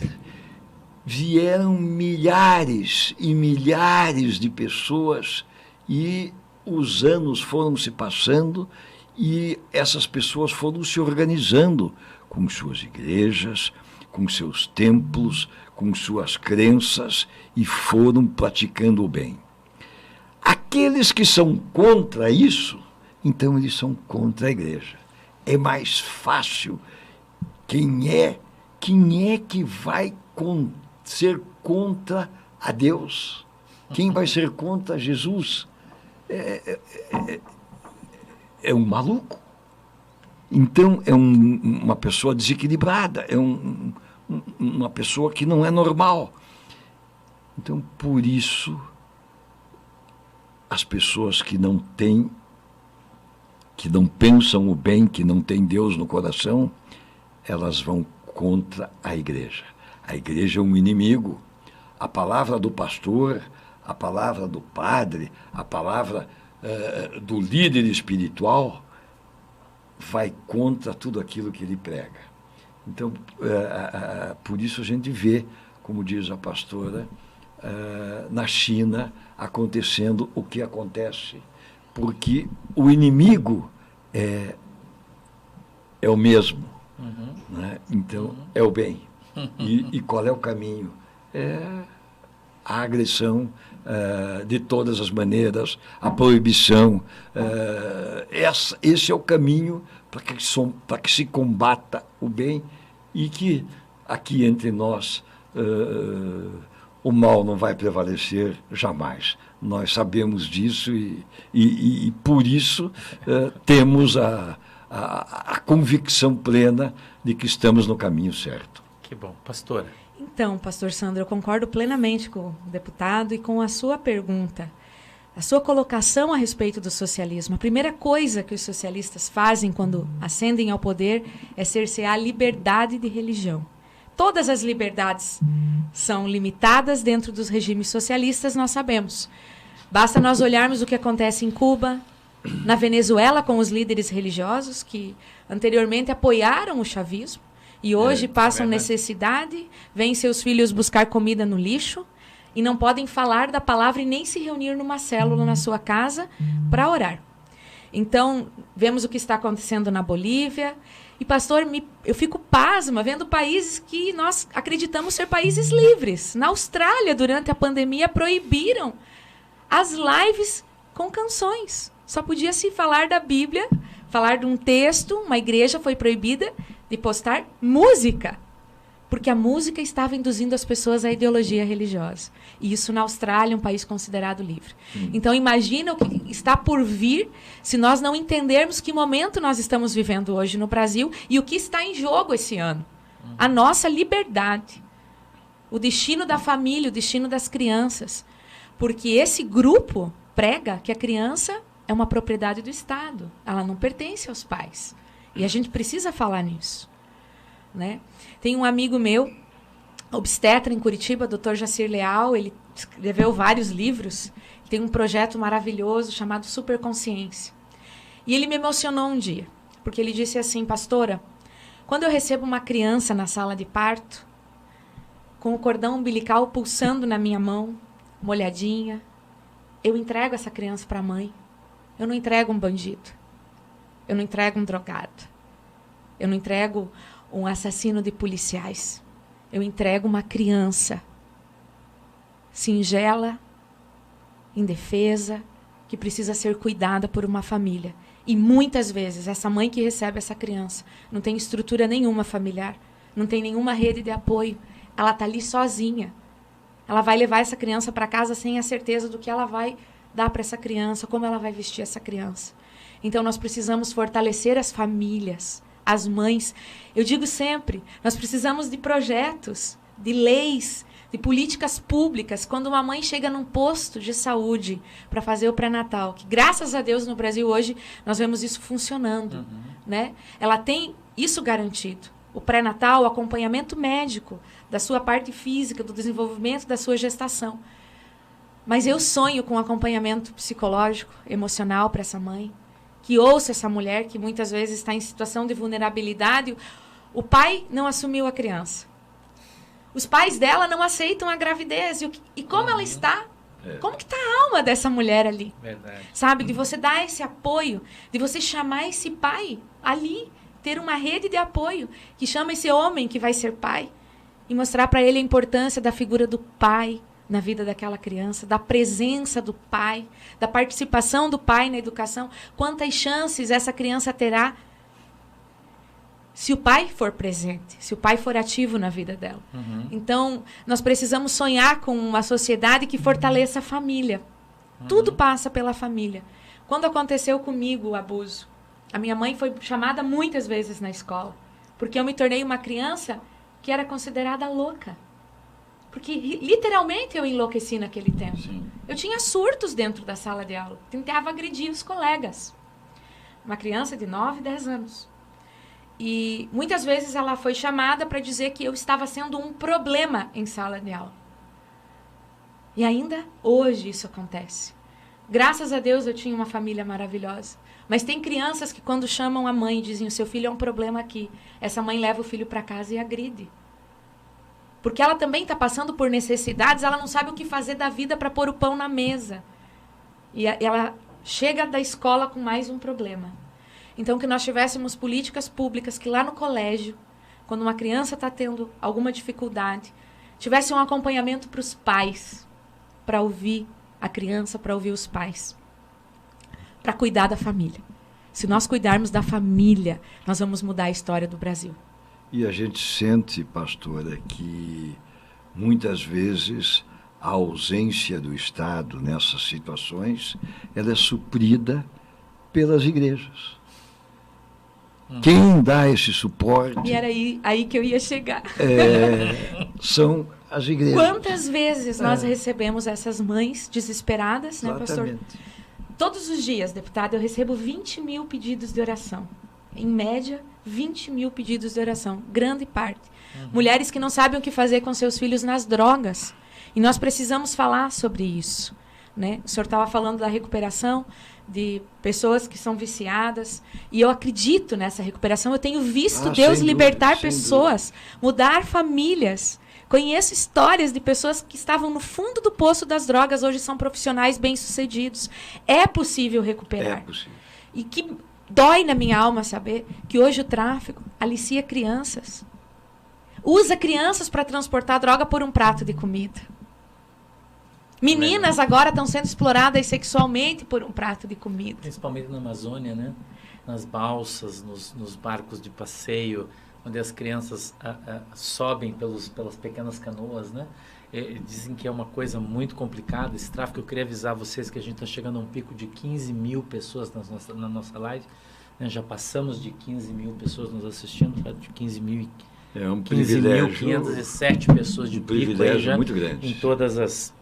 Speaker 3: vieram milhares e milhares de pessoas e os anos foram se passando e essas pessoas foram se organizando com suas igrejas, com seus templos, com suas crenças e foram praticando o bem. Aqueles que são contra isso, então eles são contra a igreja. É mais fácil. Quem é que vai ser contra a Deus? Quem vai ser contra Jesus? É um maluco. Então, é uma pessoa desequilibrada, é uma pessoa que não é normal. Então, por isso, as pessoas que não pensam o bem, que não têm Deus no coração, elas vão contra a igreja. A igreja é um inimigo. A palavra do pastor, a palavra do padre, a palavra do líder espiritual vai contra tudo aquilo que ele prega. Então, por isso a gente vê, como diz a pastora, na China acontecendo o que acontece, porque o inimigo é o mesmo, né? Então é o bem. E qual é o caminho? É a agressão de todas as maneiras, a proibição. Esse é o caminho para que se combata o bem e que aqui entre nós o mal não vai prevalecer jamais. Nós sabemos disso e por isso temos a convicção plena de que estamos no caminho certo.
Speaker 1: Que bom. Pastora.
Speaker 2: Então, pastor Sandro, eu concordo plenamente com o deputado e com a sua pergunta. A sua colocação a respeito do socialismo. A primeira coisa que os socialistas fazem quando ascendem ao poder é cercear a liberdade de religião. Todas as liberdades são limitadas dentro dos regimes socialistas, nós sabemos. Basta nós olharmos o que acontece em Cuba, na Venezuela, com os líderes religiosos que anteriormente apoiaram o chavismo e hoje passam necessidade, vêm seus filhos buscar comida no lixo e não podem falar da palavra e nem se reunir numa célula na sua casa para orar. Então, vemos o que está acontecendo na Bolívia. E, pastor, eu fico pasma vendo países que nós acreditamos ser países livres. Na Austrália, durante a pandemia, proibiram as lives com canções. Só podia se falar da Bíblia, falar de um texto. Uma igreja foi proibida de postar música, porque a música estava induzindo as pessoas à ideologia religiosa. E isso na Austrália, um país considerado livre. Então, imagina o que está por vir se nós não entendermos que momento nós estamos vivendo hoje no Brasil e o que está em jogo esse ano. A nossa liberdade, o destino da família, o destino das crianças. Porque esse grupo prega que a criança é uma propriedade do Estado. Ela não pertence aos pais. E a gente precisa falar nisso, né? Tem um amigo meu, obstetra em Curitiba, Dr. Jacir Leal, ele escreveu vários livros, tem um projeto maravilhoso chamado Superconsciência. E ele me emocionou um dia, porque ele disse assim: pastora, quando eu recebo uma criança na sala de parto, com o cordão umbilical pulsando na minha mão, molhadinha, eu entrego essa criança para a mãe. Eu não entrego um bandido. Eu não entrego um drogado. Eu não entrego um assassino de policiais. Eu entrego uma criança singela, indefesa, que precisa ser cuidada por uma família. E muitas vezes essa mãe que recebe essa criança não tem estrutura nenhuma familiar, não tem nenhuma rede de apoio. Ela está ali sozinha. Ela vai levar essa criança para casa sem a certeza do que ela vai dar para essa criança, como ela vai vestir essa criança. Então, nós precisamos fortalecer as famílias, as mães. Eu digo sempre, nós precisamos de projetos, de leis, de políticas públicas. Quando uma mãe chega num posto de saúde para fazer o pré-natal, que graças a Deus no Brasil hoje nós vemos isso funcionando, né? Ela tem isso garantido. O pré-natal, o acompanhamento médico da sua parte física, do desenvolvimento da sua gestação. Mas eu sonho com acompanhamento psicológico, emocional para essa mãe, que ouça essa mulher que muitas vezes está em situação de vulnerabilidade. O pai não assumiu a criança. Os pais dela não aceitam a gravidez. E como ela está? Como que está a alma dessa mulher ali?
Speaker 1: Verdade.
Speaker 2: Sabe? De você dar esse apoio, de você chamar esse pai ali, ter uma rede de apoio que chama esse homem que vai ser pai e mostrar para ele a importância da figura do pai na vida daquela criança, da presença do pai, da participação do pai na educação. Quantas chances essa criança terá se o pai for presente, se o pai for ativo na vida dela. Então, nós precisamos sonhar com uma sociedade que fortaleça a família. Tudo passa pela família. Quando aconteceu comigo o abuso, a minha mãe foi chamada muitas vezes na escola, porque eu me tornei uma criança que era considerada louca. Porque, literalmente, eu enlouqueci naquele tempo.
Speaker 3: Sim.
Speaker 2: Eu tinha surtos dentro da sala de aula. Tentava agredir os colegas. Uma criança de 9, 10 anos. E muitas vezes ela foi chamada para dizer que eu estava sendo um problema em sala de aula. E ainda hoje isso acontece. Graças a Deus eu tinha uma família maravilhosa. Mas tem crianças que quando chamam a mãe dizem: o seu filho é um problema aqui. Essa mãe leva o filho para casa e agride. Porque ela também está passando por necessidades, ela não sabe o que fazer da vida para pôr o pão na mesa. E ela chega da escola com mais um problema. Então, que nós tivéssemos políticas públicas que lá no colégio, quando uma criança está tendo alguma dificuldade, tivesse um acompanhamento para os pais, para ouvir a criança, para ouvir os pais, para cuidar da família. Se nós cuidarmos da família, nós vamos mudar a história do Brasil.
Speaker 3: E a gente sente, pastora, que muitas vezes a ausência do Estado nessas situações, ela é suprida pelas igrejas. Quem dá esse suporte...
Speaker 2: E era aí que eu ia chegar.
Speaker 3: São as igrejas.
Speaker 2: Quantas vezes nós recebemos essas mães desesperadas, né, pastor?
Speaker 3: Exatamente.
Speaker 2: Todos os dias, deputado, eu recebo 20 mil pedidos de oração. Em média, 20 mil pedidos de oração. Grande parte. Mulheres que não sabem o que fazer com seus filhos nas drogas. E nós precisamos falar sobre isso, né? O senhor estava falando da recuperação de pessoas que são viciadas. E eu acredito nessa recuperação. Eu tenho visto Deus libertar pessoas, mudar famílias. Conheço histórias de pessoas que estavam no fundo do poço das drogas, hoje são profissionais bem-sucedidos. É possível recuperar.
Speaker 3: É possível.
Speaker 2: E que dói na minha alma saber que hoje o tráfico alicia crianças. Usa crianças para transportar droga por um prato de comida. Meninas agora estão sendo exploradas sexualmente por um prato de comida.
Speaker 1: Principalmente na Amazônia, né? Nas balsas, nos barcos de passeio, onde as crianças sobem pelas pequenas canoas, né? Dizem que é uma coisa muito complicada esse tráfico. Eu queria avisar vocês que a gente está chegando a um pico de 15 mil pessoas na nossa live, né? Já passamos de 15 mil pessoas nos assistindo, de 15 mil.
Speaker 3: É um privilégio.
Speaker 1: 15.507 pessoas de pico aí já,
Speaker 3: muito grande.
Speaker 1: em todas as...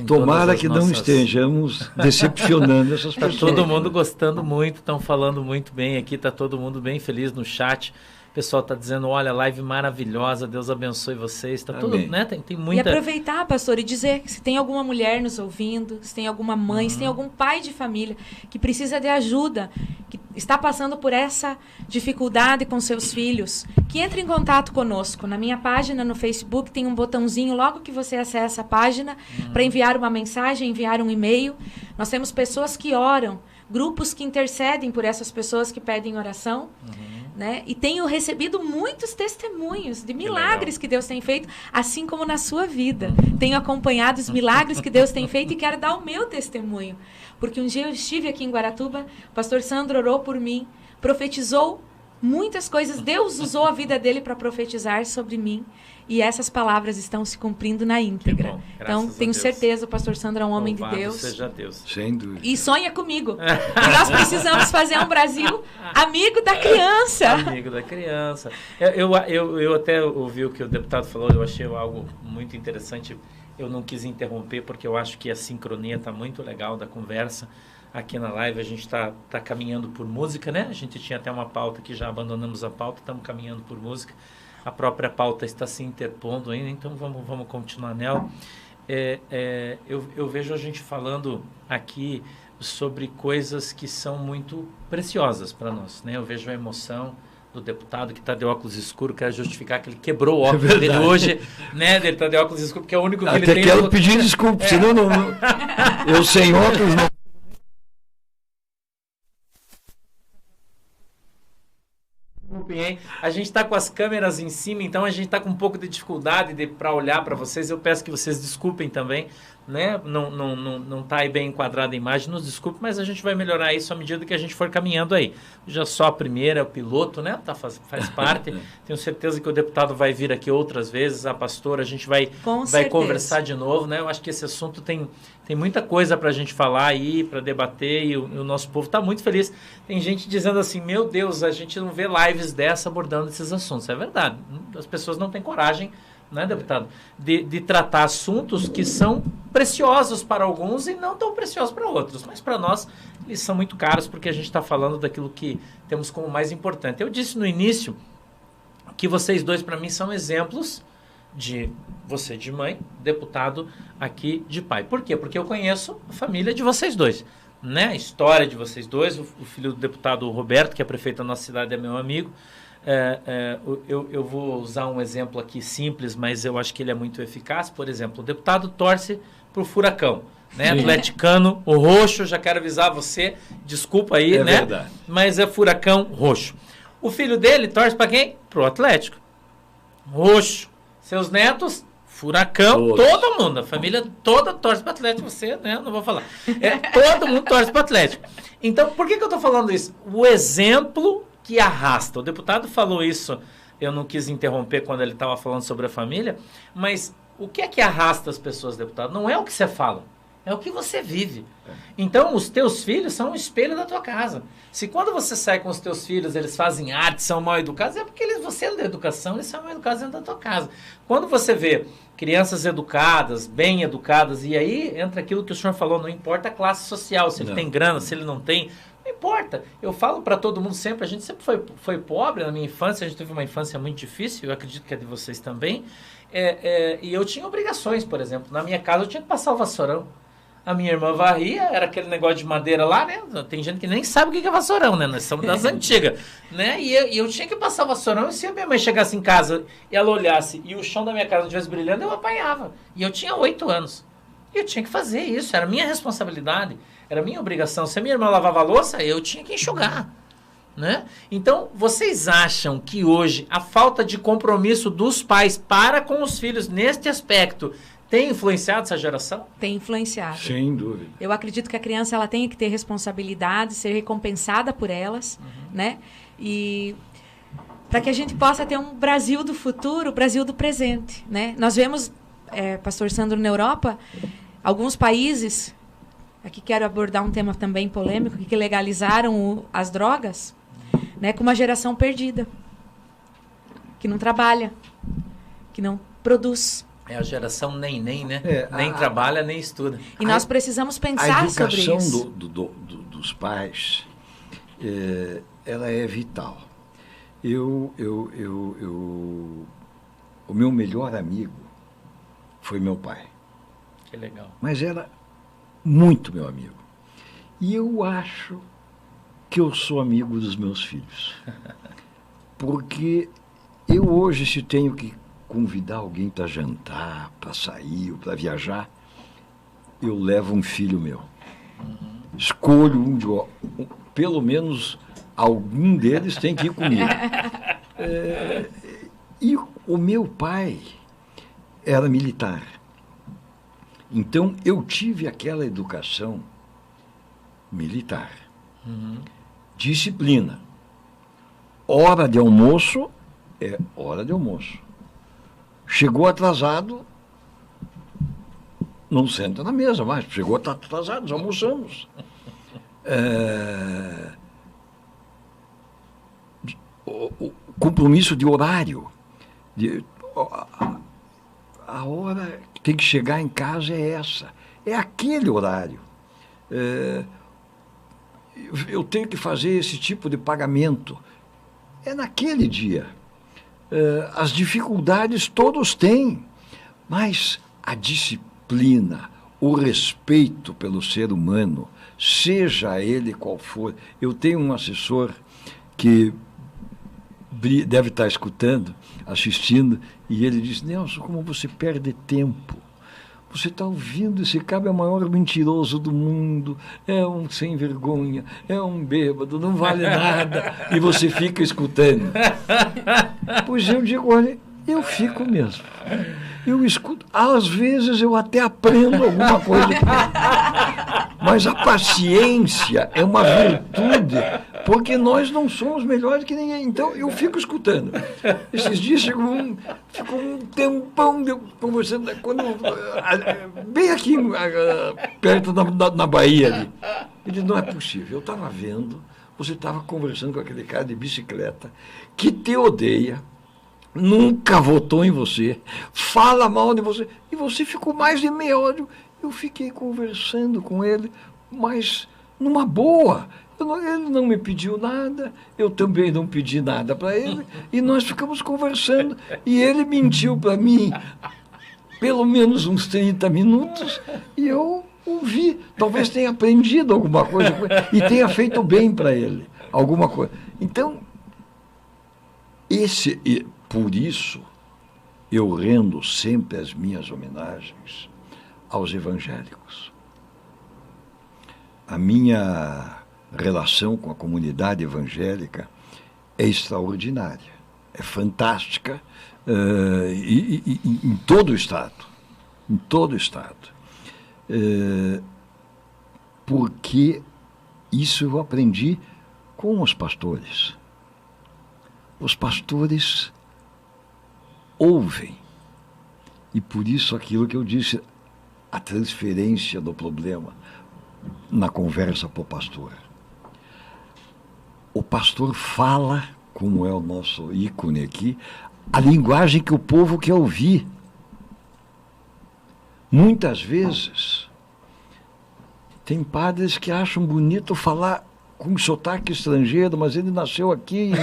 Speaker 3: Tomara que não estejamos decepcionando essas pessoas.
Speaker 1: Está todo mundo gostando muito, estão falando muito bem aqui, está todo mundo bem feliz no chat. O pessoal está dizendo, olha, live maravilhosa, Deus abençoe vocês. Tá tudo, né? Tem muita...
Speaker 2: E aproveitar, pastor, e dizer que se tem alguma mulher nos ouvindo, se tem alguma mãe, se tem algum pai de família que precisa de ajuda, que está passando por essa dificuldade com seus filhos, que entre em contato conosco. Na minha página no Facebook tem um botãozinho, logo que você acessa a página, para enviar uma mensagem, enviar um e-mail. Nós temos pessoas que oram, grupos que intercedem por essas pessoas que pedem oração. né? E tenho recebido muitos testemunhos de milagres que Deus tem feito, assim como na sua vida. Tenho acompanhado os milagres que Deus tem feito e quero dar o meu testemunho. Porque um dia eu estive aqui em Guaratuba, o pastor Sandro orou por mim, profetizou muitas coisas. Deus usou a vida dele para profetizar sobre mim. E essas palavras estão se cumprindo na íntegra. Então, tenho certeza, o pastor Sandro é um homem de Deus.
Speaker 1: Seja Deus.
Speaker 3: Sem dúvida.
Speaker 2: E sonha comigo. E nós precisamos fazer um Brasil amigo da criança.
Speaker 1: Amigo da criança. Eu até ouvi o que o deputado falou, eu achei algo muito interessante. Eu não quis interromper, porque eu acho que a sincronia está muito legal da conversa. Aqui na live a gente está caminhando por música, né? A gente tinha até uma pauta que já abandonamos a pauta, estamos caminhando por música. A própria pauta está se interpondo ainda, então vamos continuar nela. Eu vejo a gente falando aqui sobre coisas que são muito preciosas para nós, né? Eu vejo a emoção do deputado que está de óculos escuros, quero justificar que ele quebrou o óculos dele hoje, né? Ele está de óculos escuros, porque é o único que ele tem.
Speaker 3: Até quero pedir desculpa, senão não, eu sem óculos não.
Speaker 1: A gente está com as câmeras em cima, então a gente está com um pouco de dificuldade para olhar para vocês. Eu peço que vocês desculpem também, né? Não tá aí bem enquadrada a imagem, nos desculpe, mas a gente vai melhorar isso à medida que a gente for caminhando aí. Já só a primeira, é o piloto, né? Faz parte. Tenho certeza que o deputado vai vir aqui outras vezes, a pastora, a gente vai conversar de novo, né? Eu acho que esse assunto tem muita coisa para a gente falar aí, para debater, e o nosso povo está muito feliz. Tem gente dizendo assim, meu Deus, a gente não vê lives dessa abordando esses assuntos. É verdade, as pessoas não têm coragem, né, deputado, de tratar assuntos que são preciosos para alguns e não tão preciosos para outros. Mas para nós, eles são muito caros, porque a gente está falando daquilo que temos como mais importante. Eu disse no início que vocês dois, para mim, são exemplos de você de mãe, deputado aqui de pai. Por quê? Porque eu conheço a família de vocês dois, né? A história de vocês dois. O filho do deputado Roberto, que é prefeito da nossa cidade, é meu amigo. Eu vou usar um exemplo aqui simples, mas eu acho que ele é muito eficaz. Por exemplo, o deputado torce para o Furacão, né? Atleticano, o roxo, já quero avisar você, desculpa aí, né?
Speaker 3: Verdade.
Speaker 1: Mas é Furacão roxo. O filho dele torce para quem? Para o Atlético. Roxo. Seus netos, Furacão, todo mundo, a família toda torce para o Atlético, você, né, não vou falar. Todo mundo torce para o Atlético. Então, por que eu estou falando isso? O exemplo que arrasta. O deputado falou isso, eu não quis interromper quando ele estava falando sobre a família, mas o que é que arrasta as pessoas, deputado? Não é o que você fala, é o que você vive. Então, os teus filhos são um espelho da tua casa. Se quando você sai com os teus filhos, eles fazem arte, são mal educados, é porque você é da educação, eles são mal educados dentro da tua casa. Quando você vê crianças educadas, bem educadas, e aí entra aquilo que o senhor falou, não importa a classe social, se ele tem grana, se ele não tem, não importa. Eu falo para todo mundo sempre, a gente sempre foi pobre na minha infância, a gente teve uma infância muito difícil, eu acredito que é de vocês também, e eu tinha obrigações, por exemplo, na minha casa eu tinha que passar o vassourão. A minha irmã varria, era aquele negócio de madeira lá, né? Tem gente que nem sabe o que é vassourão, né? Nós somos das antigas, né? E eu tinha que passar o vassourão, e se a minha mãe chegasse em casa e ela olhasse e o chão da minha casa não estivesse brilhando, eu apanhava. E eu tinha 8 anos. E eu tinha que fazer isso, era minha responsabilidade, era minha obrigação. Se a minha irmã lavava a louça, eu tinha que enxugar, né? Então, vocês acham que hoje a falta de compromisso dos pais para com os filhos neste aspecto tem influenciado essa geração?
Speaker 2: Tem influenciado.
Speaker 3: Sem dúvida.
Speaker 2: Eu acredito que a criança ela tem que ter responsabilidade, ser recompensada por elas, né? E para que a gente possa ter um Brasil do futuro, o Brasil do presente, né? Nós vemos, pastor Sandro, na Europa, alguns países, aqui quero abordar um tema também polêmico, que legalizaram as drogas, né? Com uma geração perdida, que não trabalha, que não produz.
Speaker 1: É a geração nem, né? Nem trabalha, nem estuda.
Speaker 2: E nós precisamos pensar sobre isso.
Speaker 3: A educação dos pais, ela é vital. O meu melhor amigo foi meu pai.
Speaker 1: Que legal.
Speaker 3: Mas era muito meu amigo. E eu acho que eu sou amigo dos meus filhos. Porque eu hoje, se tenho que convidar alguém para jantar, para sair ou para viajar, eu levo um filho meu. Escolho pelo menos algum deles tem que ir comigo. E o meu pai era militar. Então, eu tive aquela educação militar. Disciplina. Hora de almoço é hora de almoço. Chegou atrasado, não senta na mesa mais. Chegou atrasado, já almoçamos. O compromisso de horário. A hora que tem que chegar em casa é essa. É aquele horário. Eu tenho que fazer esse tipo de pagamento. É naquele dia. As dificuldades todos têm, mas a disciplina, o respeito pelo ser humano, seja ele qual for. Eu tenho um assessor que deve estar escutando, assistindo, e ele diz: Nelson, como você perde tempo. Você está ouvindo, esse cara é o maior mentiroso do mundo, é um sem vergonha, é um bêbado, não vale nada, e você fica escutando. Pois eu digo, olha, eu fico mesmo. Eu escuto, às vezes eu até aprendo alguma coisa, mas a paciência é uma virtude, porque nós não somos melhores que ninguém. Então eu fico escutando. Esses dias ficou um tempão conversando, bem aqui perto na Bahia ali. Ele disse: não é possível, eu estava vendo, você estava conversando com aquele cara de bicicleta que te odeia, nunca votou em você, fala mal de você, e você ficou mais de meia hora. Eu fiquei conversando com ele, mas numa boa. Ele não me pediu nada, eu também não pedi nada para ele, e nós ficamos conversando, e ele mentiu para mim pelo menos uns 30 minutos, e eu ouvi, talvez tenha aprendido alguma coisa com ele, e tenha feito bem para ele, alguma coisa. Então, por isso, eu rendo sempre as minhas homenagens aos evangélicos. A minha relação com a comunidade evangélica é extraordinária, é fantástica, em todo o Estado. Em todo o Estado. Porque isso eu aprendi com os pastores. Os pastores ouvem. E por isso aquilo que eu disse, a transferência do problema na conversa para o pastor. O pastor fala, como é o nosso ícone aqui, a linguagem que o povo quer ouvir. Muitas vezes, tem padres que acham bonito falar com sotaque estrangeiro, mas ele nasceu aqui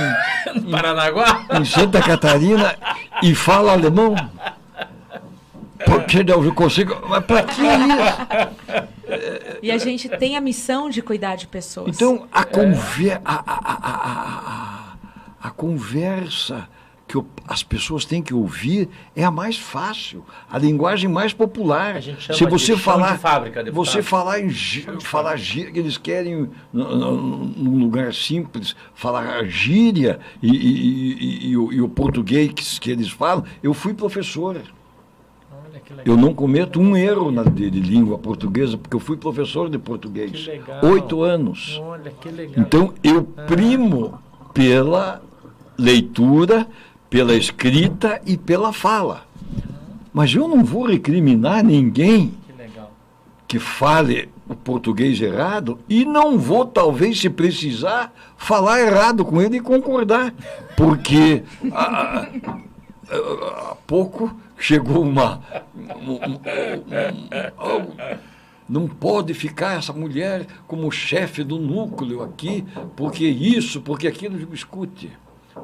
Speaker 3: em
Speaker 1: Paranaguá,
Speaker 3: em Santa Catarina, e fala alemão. Porque eu consigo. Mas para que isso?
Speaker 2: E a gente tem a missão de cuidar de pessoas.
Speaker 3: Então, a conversa que as pessoas têm que ouvir é a mais fácil, a linguagem mais popular.
Speaker 1: A gente chama
Speaker 3: Se você
Speaker 1: de
Speaker 3: falar,
Speaker 1: chão de fábrica,
Speaker 3: você falar gíria, que eles querem num lugar simples, falar gíria e o português que eles falam. Eu fui professor. Eu não cometo um erro de língua portuguesa, porque eu fui professor de português.
Speaker 1: Que legal.
Speaker 3: 8 anos.
Speaker 1: Olha, que legal.
Speaker 3: Então, eu primo pela leitura, pela escrita e pela fala. Mas eu não vou recriminar ninguém que fale o português errado, e não vou, talvez, se precisar, falar errado com ele e concordar. Porque há pouco chegou não pode ficar essa mulher como chefe do núcleo aqui, porque isso, porque aquilo. Eu digo: escute,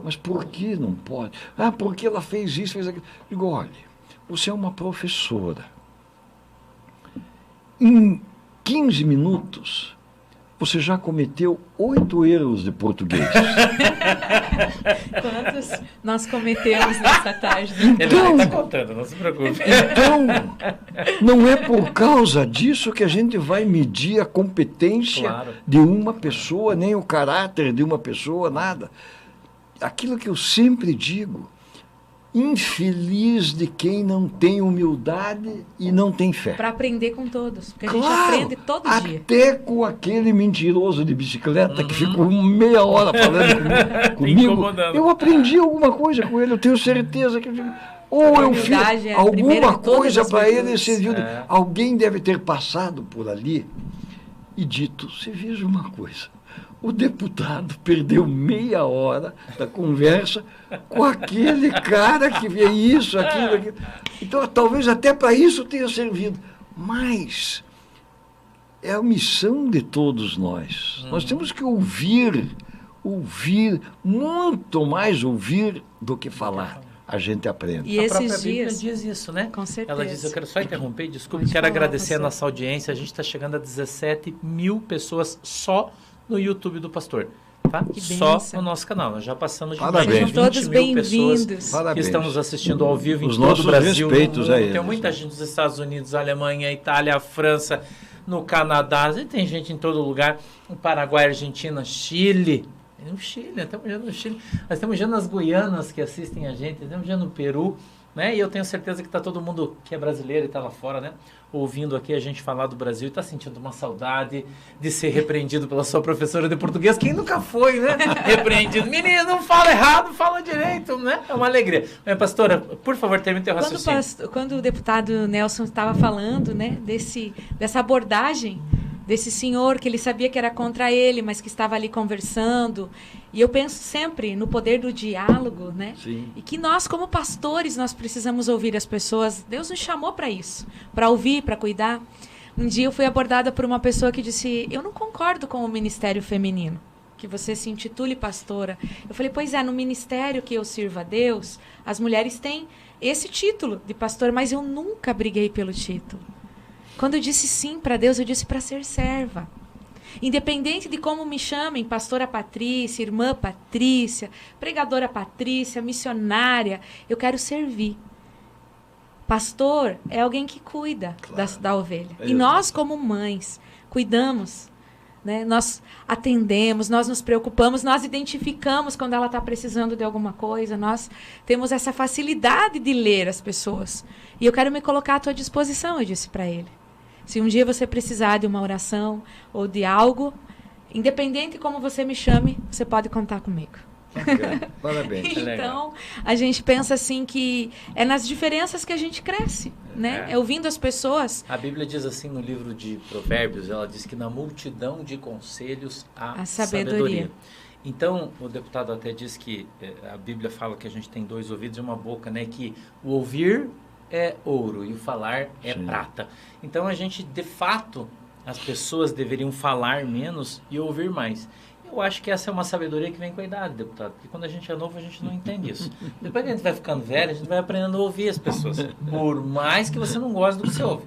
Speaker 3: mas por que não pode? Porque ela fez isso, fez aquilo. Eu digo: olha, você é uma professora. Em 15 minutos, você já cometeu 8 erros de português.
Speaker 2: Quantos nós cometemos nessa tarde?
Speaker 3: Então,
Speaker 1: Ele está contando, não se preocupe.
Speaker 3: Então, não é por causa disso que a gente vai medir a competência
Speaker 1: Claro.
Speaker 3: de uma pessoa, nem o caráter de uma pessoa, nada. Aquilo que eu sempre digo, infeliz de quem não tem humildade e não tem fé.
Speaker 2: Para aprender com todos, porque a gente aprende todo dia.
Speaker 3: Até com aquele mentiroso de bicicleta que ficou meia hora falando comigo,
Speaker 1: Incomodando.
Speaker 3: eu aprendi alguma coisa com ele, eu tenho certeza que... Ou eu fiz
Speaker 2: humildade é a primeira
Speaker 3: alguma
Speaker 2: de todas
Speaker 3: coisa
Speaker 2: as
Speaker 3: para ele
Speaker 2: virtudes.
Speaker 3: serviu.
Speaker 1: É.
Speaker 3: Alguém deve ter passado por ali e dito, você veja uma coisa, o deputado perdeu meia hora da conversa com aquele cara que vê isso, aquilo. Então, talvez até para isso tenha servido. Mas é a missão de todos nós. Nós temos que ouvir, muito mais ouvir do que falar. A gente aprende.
Speaker 2: E
Speaker 1: A
Speaker 2: esses
Speaker 1: própria Bíblia
Speaker 2: dias,
Speaker 1: diz isso, né?
Speaker 2: com certeza.
Speaker 1: Ela diz, eu quero só interromper, desculpe,
Speaker 2: Pode
Speaker 1: quero
Speaker 2: falar,
Speaker 1: agradecer a
Speaker 2: pastor.
Speaker 1: nossa audiência. A gente está chegando a 17 mil pessoas só no YouTube do Pastor. Tá?
Speaker 2: Que
Speaker 1: Só
Speaker 2: bênção.
Speaker 1: no nosso canal. Nós já passamos de
Speaker 3: Parabéns.
Speaker 1: mais de
Speaker 2: Sejam todos
Speaker 1: 20 mil pessoas
Speaker 2: bem-vindos.
Speaker 1: que
Speaker 3: Parabéns.
Speaker 1: estão nos assistindo ao vivo em
Speaker 3: Os
Speaker 1: todo
Speaker 3: nossos
Speaker 1: o Brasil.
Speaker 3: respeitos
Speaker 1: no mundo.
Speaker 3: a
Speaker 1: Tem
Speaker 3: eles,
Speaker 1: muita gente dos Estados Unidos, Alemanha, Itália, França, no Canadá. E tem gente em todo lugar. No Paraguai, Argentina, Chile. No Chile, estamos já no Chile. Nós estamos já nas Guianas que assistem a gente. Estamos já no Peru. Né? E eu tenho certeza que está todo mundo que é brasileiro e está lá fora, né? Ouvindo aqui a gente falar do Brasil e está sentindo uma saudade de ser repreendido pela sua professora de português. Quem nunca foi, né? Repreendido. Menino, não fala errado, fala direito, né? É uma alegria. Mas, pastora, por favor, termine teu raciocínio.
Speaker 2: Quando o deputado Nelson estava falando, né, dessa abordagem desse senhor que ele sabia que era contra ele, mas que estava ali conversando. E eu penso sempre no poder do diálogo, né?
Speaker 3: Sim.
Speaker 2: E que nós, como pastores, nós precisamos ouvir as pessoas. Deus nos chamou para isso, para ouvir, para cuidar. Um dia eu fui abordada por uma pessoa que disse, eu não concordo com o ministério feminino, que você se intitule pastora. Eu falei, pois é, no ministério que eu sirvo a Deus, as mulheres têm esse título de pastora, mas eu nunca briguei pelo título. Quando eu disse sim para Deus, eu disse para ser serva. Independente de como me chamem, pastora Patrícia, irmã Patrícia, pregadora Patrícia, missionária, eu quero servir. Pastor é alguém que cuida da ovelha. E nós, como mães, cuidamos, né? Nós atendemos, nós nos preocupamos, nós identificamos quando ela está precisando de alguma coisa, nós temos essa facilidade de ler as pessoas. E eu quero me colocar à tua disposição, eu disse para ele. Se um dia você precisar de uma oração ou de algo, independente de como você me chame, você pode contar comigo.
Speaker 3: Bacana. Parabéns.
Speaker 2: Então, a gente pensa assim que é nas diferenças que a gente cresce, né? É ouvindo as pessoas.
Speaker 1: A Bíblia diz assim no livro de Provérbios, ela diz que na multidão de conselhos há
Speaker 2: A sabedoria.
Speaker 1: Então, o deputado até diz que a Bíblia fala que a gente tem 2 ouvidos e uma boca, né? Que o ouvir é ouro e o falar é
Speaker 3: Sim.
Speaker 1: prata. Então, a gente, de fato, as pessoas deveriam falar menos e ouvir mais. Eu acho que essa é uma sabedoria que vem com a idade, deputado. Porque quando a gente é novo, a gente não entende isso. Depois que a gente vai ficando velho, a gente vai aprendendo a ouvir as pessoas. Por mais que você não goste do que você ouve.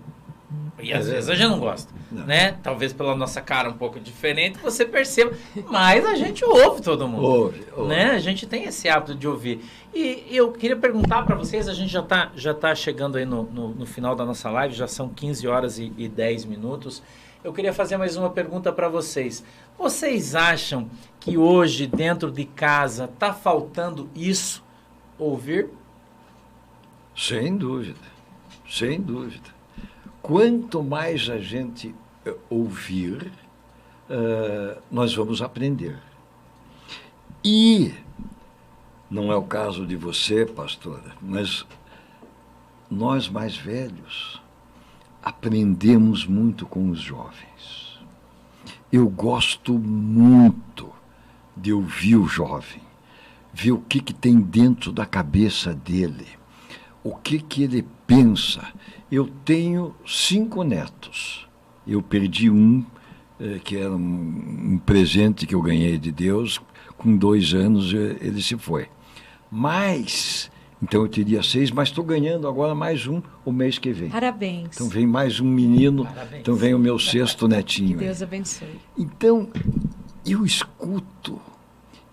Speaker 1: E às vezes a gente não gosta, né? Talvez pela nossa cara um pouco diferente, você perceba. Mas a gente ouve todo mundo.
Speaker 3: Ouve.
Speaker 1: Né? A gente tem esse hábito de ouvir. E eu queria perguntar para vocês, a gente já tá chegando aí no final da nossa live, já são 15 horas e 10 minutos. Eu queria fazer mais uma pergunta para vocês. Vocês acham que hoje, dentro de casa, está faltando isso? Ouvir?
Speaker 3: Sem dúvida. Sem dúvida. Quanto mais a gente ouvir, nós vamos aprender. E não é o caso de você, pastora, mas nós mais velhos aprendemos muito com os jovens. Eu gosto muito de ouvir o jovem, ver o que tem dentro da cabeça dele, o que ele pensa. Eu tenho 5 netos. Eu perdi um, que era um presente que eu ganhei de Deus. Com 2 anos ele se foi. Mas Então eu teria 6, mas estou ganhando agora mais um o mês que vem.
Speaker 2: Parabéns.
Speaker 3: Então vem mais um menino,
Speaker 1: Parabéns.
Speaker 3: então vem o meu 6º netinho.
Speaker 2: Que Deus abençoe.
Speaker 3: Então, eu escuto,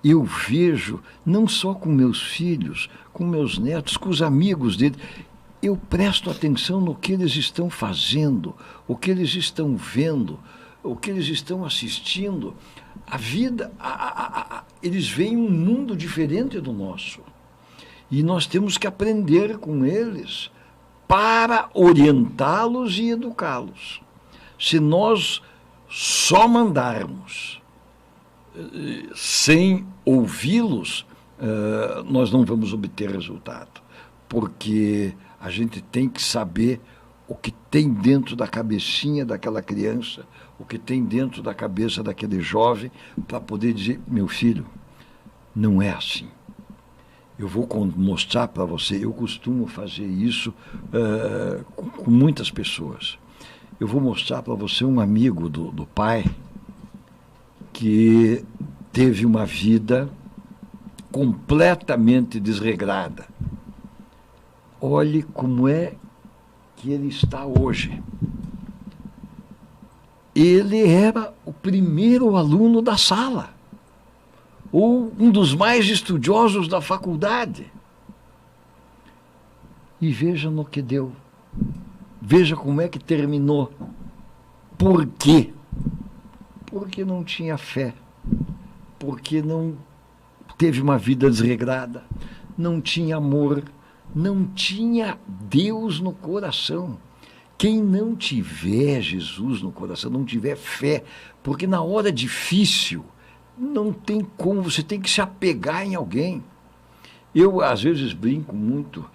Speaker 3: eu vejo, não só com meus filhos, com meus netos, com os amigos dele, eu presto atenção no que eles estão fazendo, o que eles estão vendo, o que eles estão assistindo. A vida, eles veem um mundo diferente do nosso. E nós temos que aprender com eles para orientá-los e educá-los. Se nós só mandarmos sem ouvi-los, nós não vamos obter resultado. Porque a gente tem que saber o que tem dentro da cabecinha daquela criança, o que tem dentro da cabeça daquele jovem, para poder dizer, meu filho, não é assim. Eu vou mostrar para você, eu costumo fazer isso com muitas pessoas. Eu vou mostrar para você um amigo do pai que teve uma vida completamente desregrada. Olhe como é que ele está hoje. Ele era o primeiro aluno da sala, ou um dos mais estudiosos da faculdade. E veja no que deu. Veja como é que terminou. Por quê? Porque não tinha fé. Porque não teve uma vida desregrada. Não tinha amor. Não tinha Deus no coração. Quem não tiver Jesus no coração, não tiver fé, porque na hora difícil, não tem como, você tem que se apegar em alguém. Eu, às vezes, brinco muito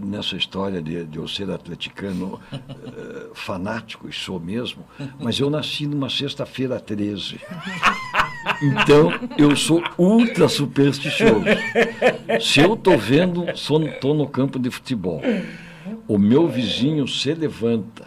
Speaker 3: nessa história de eu ser atleticano fanático, e sou mesmo, mas eu nasci numa sexta-feira 13. Então, eu sou ultra supersticioso. Se eu estou vendo, estou no campo de futebol, o meu vizinho se levanta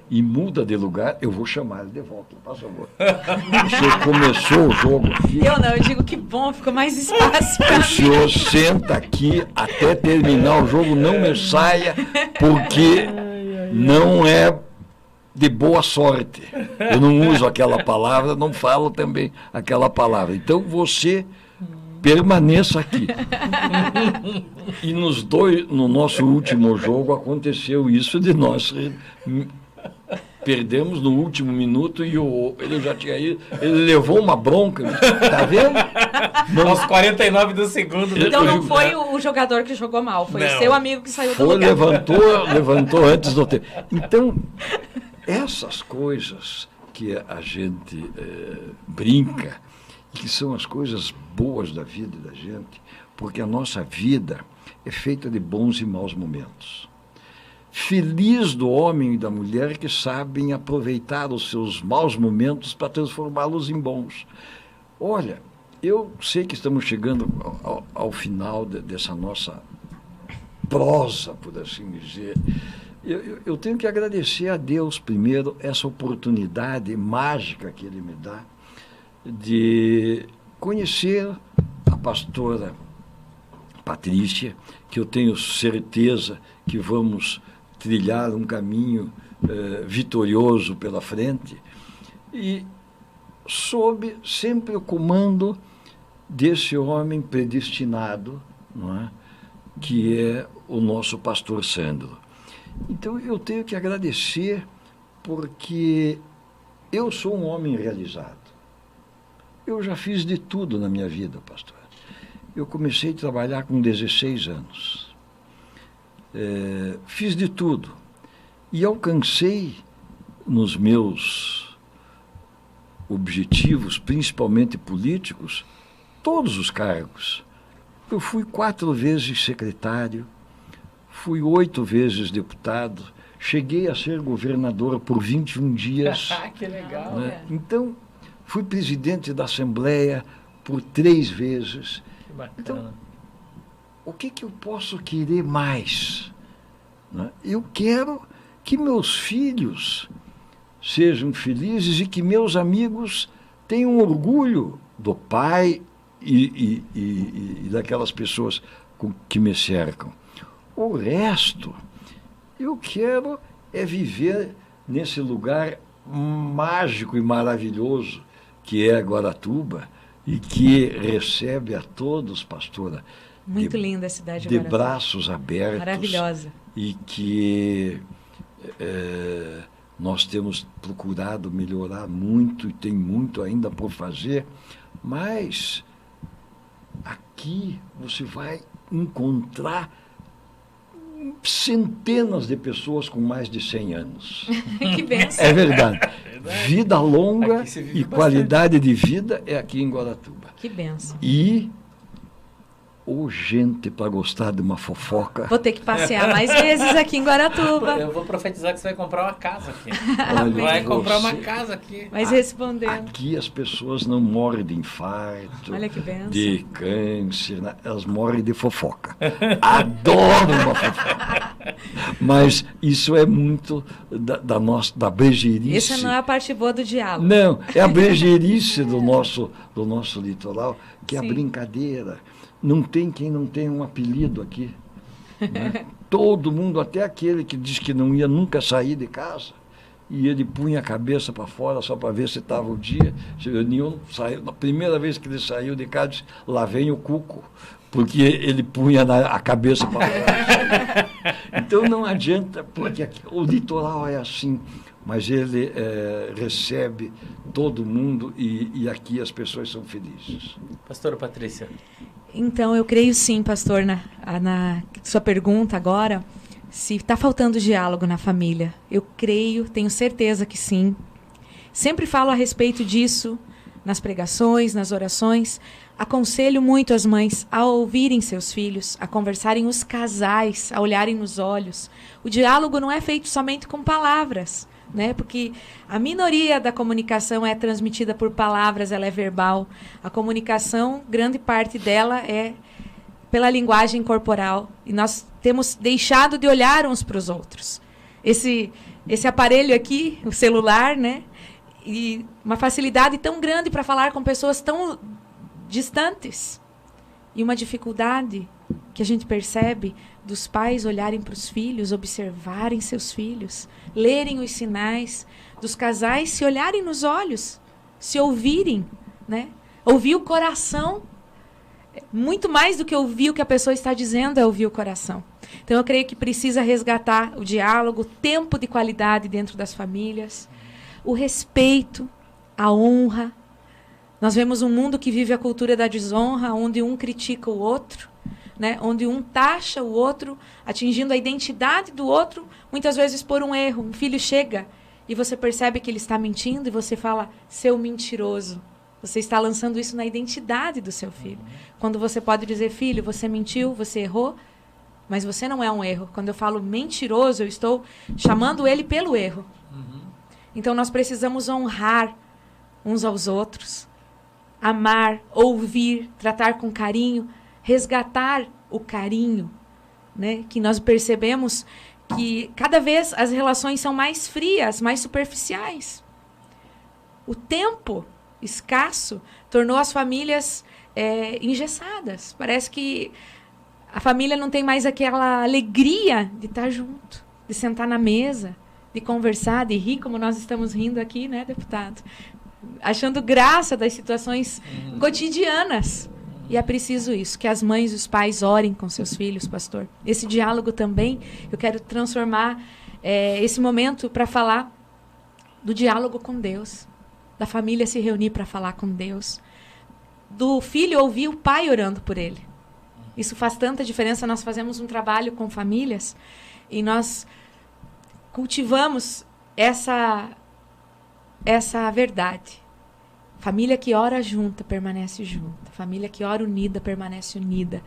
Speaker 3: e muda de lugar, eu vou chamar ele de volta, por favor. Você começou o jogo aqui.
Speaker 2: Eu digo que bom, ficou mais espaço para mim.
Speaker 3: O senhor senta aqui até terminar o jogo, não me saia, porque não é de boa sorte. Eu não uso aquela palavra, não falo também aquela palavra. Então você permaneça aqui. E no nosso último jogo aconteceu isso de nós perdemos no último minuto e ele já tinha ido, ele levou uma bronca, tá vendo?
Speaker 1: Aos 49 do segundo.
Speaker 2: Então não foi o jogador que jogou mal, foi o seu amigo que saiu do lugar.
Speaker 3: Levantou antes do tempo. Então, essas coisas que a gente brinca, que são as coisas boas da vida da gente, porque a nossa vida é feita de bons e maus momentos. Feliz do homem e da mulher que sabem aproveitar os seus maus momentos para transformá-los em bons. Olha, eu sei que estamos chegando ao final dessa nossa prosa, por assim dizer. Eu tenho que agradecer a Deus, primeiro, essa oportunidade mágica que Ele me dá de conhecer a pastora Patrícia, que eu tenho certeza que vamos trilhar um caminho vitorioso pela frente, e sob sempre o comando desse homem predestinado, não é? Que é o nosso pastor Sandro. Então eu tenho que agradecer, porque eu sou um homem realizado. Eu já fiz de tudo na minha vida, pastor. Eu comecei a trabalhar com 16 anos. Fiz de tudo. E alcancei nos meus objetivos, principalmente políticos, todos os cargos. Eu fui 4 vezes secretário, fui 8 vezes deputado, cheguei a ser governador por 21 dias.
Speaker 1: Que legal.
Speaker 3: Né? Então, fui presidente da Assembleia por 3 vezes.
Speaker 1: Que bacana.
Speaker 3: Então, o que eu posso querer mais? Né? Eu quero que meus filhos sejam felizes e que meus amigos tenham orgulho do pai e daquelas pessoas que me cercam. O resto, eu quero é viver nesse lugar mágico e maravilhoso que é Guaratuba e que recebe a todos, pastora,
Speaker 2: Muito linda a cidade
Speaker 3: de
Speaker 2: Guaratuba.
Speaker 3: braços abertos.
Speaker 2: Maravilhosa.
Speaker 3: E que nós temos procurado melhorar muito e tem muito ainda por fazer, mas aqui você vai encontrar centenas de pessoas com mais de 100 anos.
Speaker 2: Que benção.
Speaker 3: É verdade. Vida longa e qualidade de vida é aqui em Guaratuba.
Speaker 2: Que benção.
Speaker 3: E gente para gostar de uma fofoca.
Speaker 2: Vou ter que passear mais vezes aqui em Guaratuba.
Speaker 1: Eu vou profetizar que você vai comprar uma casa aqui.
Speaker 3: Olha,
Speaker 1: Vai comprar uma casa aqui.
Speaker 2: Mas respondendo.
Speaker 3: Aqui as pessoas não morrem de infarto,
Speaker 2: Olha que benção.
Speaker 3: de câncer, né? Elas morrem de fofoca. Adoram uma fofoca. Mas isso é muito da brejeirice.
Speaker 2: Essa não é a parte boa do diálogo.
Speaker 3: Não, é a brejeirice do nosso litoral, que é a
Speaker 2: Sim.
Speaker 3: brincadeira. Não tem quem não tenha um apelido aqui. Né? Todo mundo, até aquele que diz que não ia nunca sair de casa, e ele punha a cabeça para fora só para ver se estava o dia. Nenhum saiu. Na primeira vez que ele saiu de casa, disse, lá vem o cuco, porque ele punha a cabeça para fora. Então não adianta, porque aqui, o litoral é assim, mas ele recebe todo mundo e aqui as pessoas são felizes.
Speaker 1: Pastora Patrícia.
Speaker 2: Então, eu creio sim, pastor, na sua pergunta agora, se está faltando diálogo na família. Eu creio, tenho certeza que sim. Sempre falo a respeito disso nas pregações, nas orações. Aconselho muito as mães a ouvirem seus filhos, a conversarem os casais, a olharem nos olhos. O diálogo não é feito somente com palavras, né? Porque a minoria da comunicação é transmitida por palavras, ela é verbal. A comunicação, grande parte dela é pela linguagem corporal. E nós temos deixado de olhar uns para os outros. Esse aparelho aqui, o celular, né? E uma facilidade tão grande para falar com pessoas tão distantes. E uma dificuldade que a gente percebe dos pais olharem para os filhos, observarem seus filhos, lerem os sinais, dos casais se olharem nos olhos, se ouvirem, né? Ouvir o coração. Muito mais do que ouvir o que a pessoa está dizendo é ouvir o coração. Então, eu creio que precisa resgatar o diálogo, o tempo de qualidade dentro das famílias, o respeito, a honra. Nós vemos um mundo que vive a cultura da desonra, onde um critica o outro, né? Onde um taxa o outro, atingindo a identidade do outro, muitas vezes por um erro. Um filho chega e você percebe que ele está mentindo e você fala, seu mentiroso. Você está lançando isso na identidade do seu filho. Quando você pode dizer, filho, você mentiu, você errou, mas você não é um erro. Quando eu falo mentiroso, eu estou chamando ele pelo erro. Então, nós precisamos honrar uns aos outros, amar, ouvir, tratar com carinho, resgatar o carinho, né? Que nós percebemos que cada vez as relações são mais frias, mais superficiais. O tempo escasso tornou as famílias engessadas. Parece que a família não tem mais aquela alegria de estar junto, de sentar na mesa, de conversar, de rir, como nós estamos rindo aqui, né, deputado? Achando graça das situações cotidianas. E é preciso isso, que as mães e os pais orem com seus filhos, pastor. Esse diálogo também, eu quero transformar esse momento para falar do diálogo com Deus, da família se reunir para falar com Deus, do filho ouvir o pai orando por ele. Isso faz tanta diferença. Nós fazemos um trabalho com famílias e nós cultivamos essa verdade. Família que ora junta, permanece junta. Família que ora unida, permanece unida.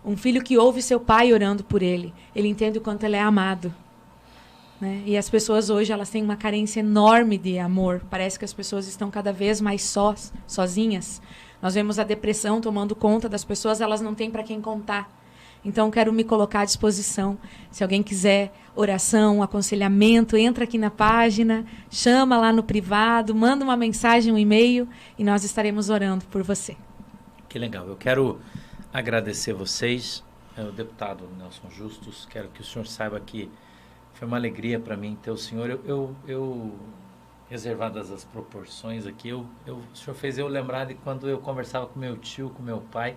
Speaker 2: Um filho que ouve seu pai orando por ele, ele entende o quanto ele é amado. Né? E as pessoas hoje, elas têm uma carência enorme de amor. Parece que as pessoas estão cada vez mais sozinhas. Nós vemos a depressão tomando conta das pessoas, elas não têm para quem contar. Então, quero me colocar à disposição. Se alguém quiser oração, aconselhamento, entra aqui na página, chama lá no privado, manda uma mensagem, um e-mail, e nós estaremos orando por você.
Speaker 1: Que legal. Eu quero agradecer vocês. o deputado Nelson Justus, quero que o senhor saiba que foi uma alegria para mim ter o senhor. Eu reservadas as proporções aqui, o senhor fez eu lembrar de quando eu conversava com meu tio, com meu pai,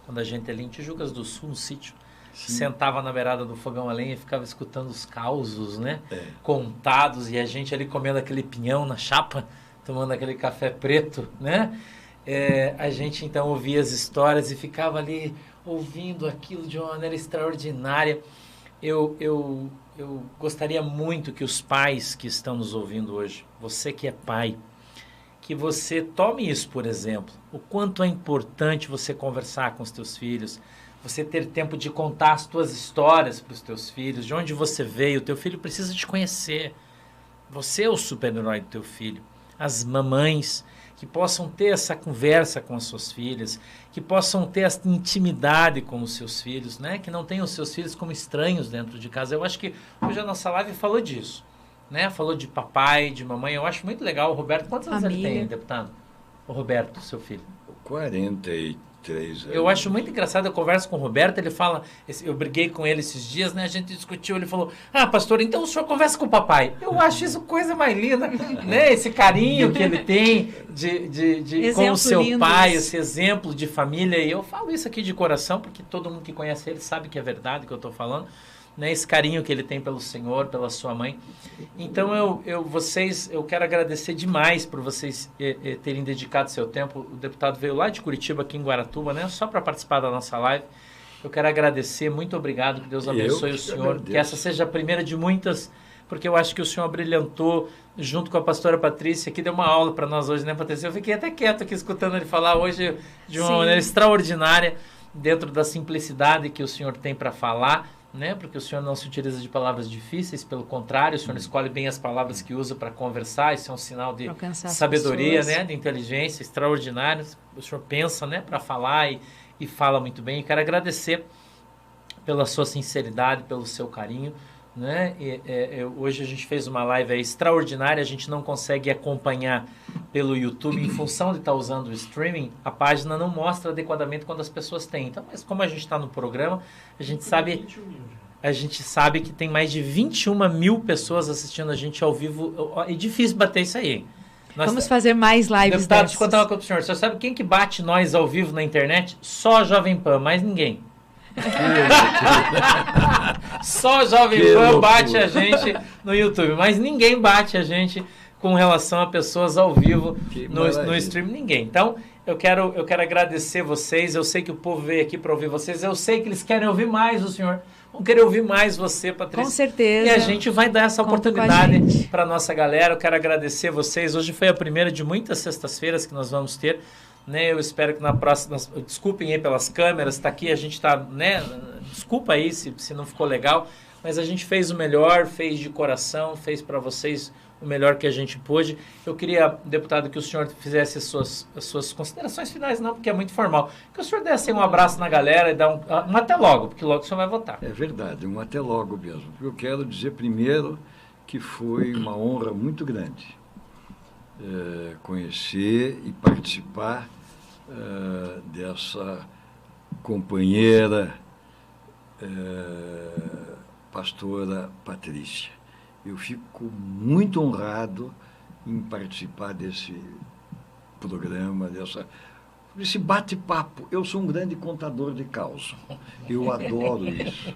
Speaker 1: quando a gente ali em Tijucas do Sul, no sítio, sim, sentava na beirada do fogão a lenha e ficava escutando os causos, né? Contados, e a gente ali comendo aquele pinhão na chapa, tomando aquele café preto, né? A gente então ouvia as histórias e ficava ali ouvindo aquilo de uma maneira extraordinária. Eu gostaria muito que os pais que estão nos ouvindo hoje, você que é pai, que você tome isso por exemplo. O quanto é importante você conversar com os teus filhos, você ter tempo de contar as tuas histórias para os teus filhos, de onde você veio. O teu filho precisa te conhecer. Você é o super-herói do teu filho. As mamães que possam ter essa conversa com as suas filhas, que possam ter essa intimidade com os seus filhos, né? Que não tenham os seus filhos como estranhos dentro de casa. Eu acho que hoje a nossa live falou disso, né? Falou de papai, de mamãe. Eu acho muito legal. O Roberto, quantos anos ele tem, deputado? O Roberto, seu filho.
Speaker 3: 43 anos.
Speaker 1: Eu acho muito engraçado, eu converso com o Roberto, ele fala, eu briguei com ele esses dias, né? A gente discutiu, ele falou, pastor, então o senhor conversa com o papai. Eu acho isso coisa mais linda, né? Esse carinho que ele tem com o seu pai, esse exemplo de família. E eu falo isso aqui de coração, porque todo mundo que conhece ele sabe que é verdade o que eu estou falando. Né, esse carinho que ele tem pelo Senhor, pela sua mãe. Então eu quero agradecer demais por vocês terem dedicado seu tempo. O deputado veio lá de Curitiba, aqui em Guaratuba, né, só para participar da nossa live. Eu quero agradecer, muito obrigado, que Deus abençoe o senhor, que essa seja a primeira de muitas, porque eu acho que o senhor brilhantou junto com a pastora Patrícia, que deu uma aula para nós hoje, né, Patrícia? Eu fiquei até quieto aqui escutando ele falar hoje de uma maneira extraordinária, dentro da simplicidade que o senhor tem para falar, né? Porque o senhor não se utiliza de palavras difíceis, pelo contrário, o senhor escolhe bem as palavras que usa para conversar. Isso é um sinal de sabedoria, né? De inteligência extraordinário. O senhor pensa, né? Para falar e fala muito bem. E quero agradecer pela sua sinceridade, pelo seu carinho, né? Hoje a gente fez uma live extraordinária, a gente não consegue acompanhar pelo YouTube em função de estar usando o streaming, a página não mostra adequadamente quando as pessoas têm. Então, mas como a gente está no programa, a gente sabe que tem mais de 21 mil pessoas assistindo a gente ao vivo. É difícil bater isso aí.
Speaker 2: Vamos fazer mais lives.
Speaker 1: Deputado, deixa eu contar uma coisa pro senhor. Você sabe quem que bate nós ao vivo na internet? Só a Jovem Pan, mais ninguém. Só a Jovem Pan bate a gente no YouTube, mas ninguém bate a gente com relação a pessoas ao vivo no stream, ninguém. Então, eu quero agradecer vocês. Eu sei que o povo veio aqui para ouvir vocês. Eu sei que eles querem ouvir mais o senhor. Vão querer ouvir mais você, Patrícia.
Speaker 2: Com certeza.
Speaker 1: E a gente vai dar essa oportunidade para a nossa galera. Eu quero agradecer vocês. Hoje foi a primeira de muitas sextas-feiras que nós vamos ter. Né, eu espero que na próxima... Desculpem aí pelas câmeras, está aqui, a gente está... Né, desculpa aí se não ficou legal, mas a gente fez o melhor, fez de coração, fez para vocês o melhor que a gente pôde. Eu queria, deputado, que o senhor fizesse as suas considerações finais, não, porque é muito formal. Que o senhor desse um abraço na galera e dar um até logo, porque logo o senhor vai votar.
Speaker 3: É verdade, um até logo mesmo. Eu quero dizer primeiro que foi uma honra muito grande conhecer e participar dessa companheira pastora Patrícia. Eu fico muito honrado em participar desse programa, desse bate-papo. Eu sou um grande contador de causa. Eu adoro isso.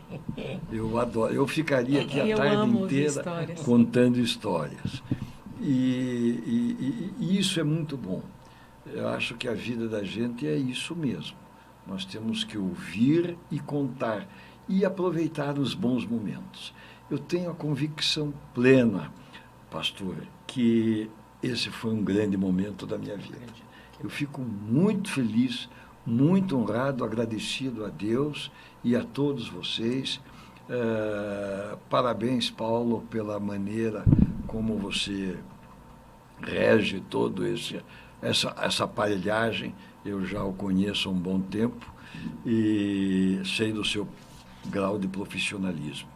Speaker 3: Eu adoro. Eu ficaria aqui a tarde inteira contando histórias. E isso é muito bom. Eu acho que a vida da gente é isso mesmo. Nós temos que ouvir e contar e aproveitar os bons momentos. Eu tenho a convicção plena, pastor, que esse foi um grande momento da minha vida. Eu fico muito feliz, muito honrado, agradecido a Deus e a todos vocês. Parabéns, Paulo, pela maneira como você rege todo essa aparelhagem. Eu já o conheço há um bom tempo e sei do seu grau de profissionalismo.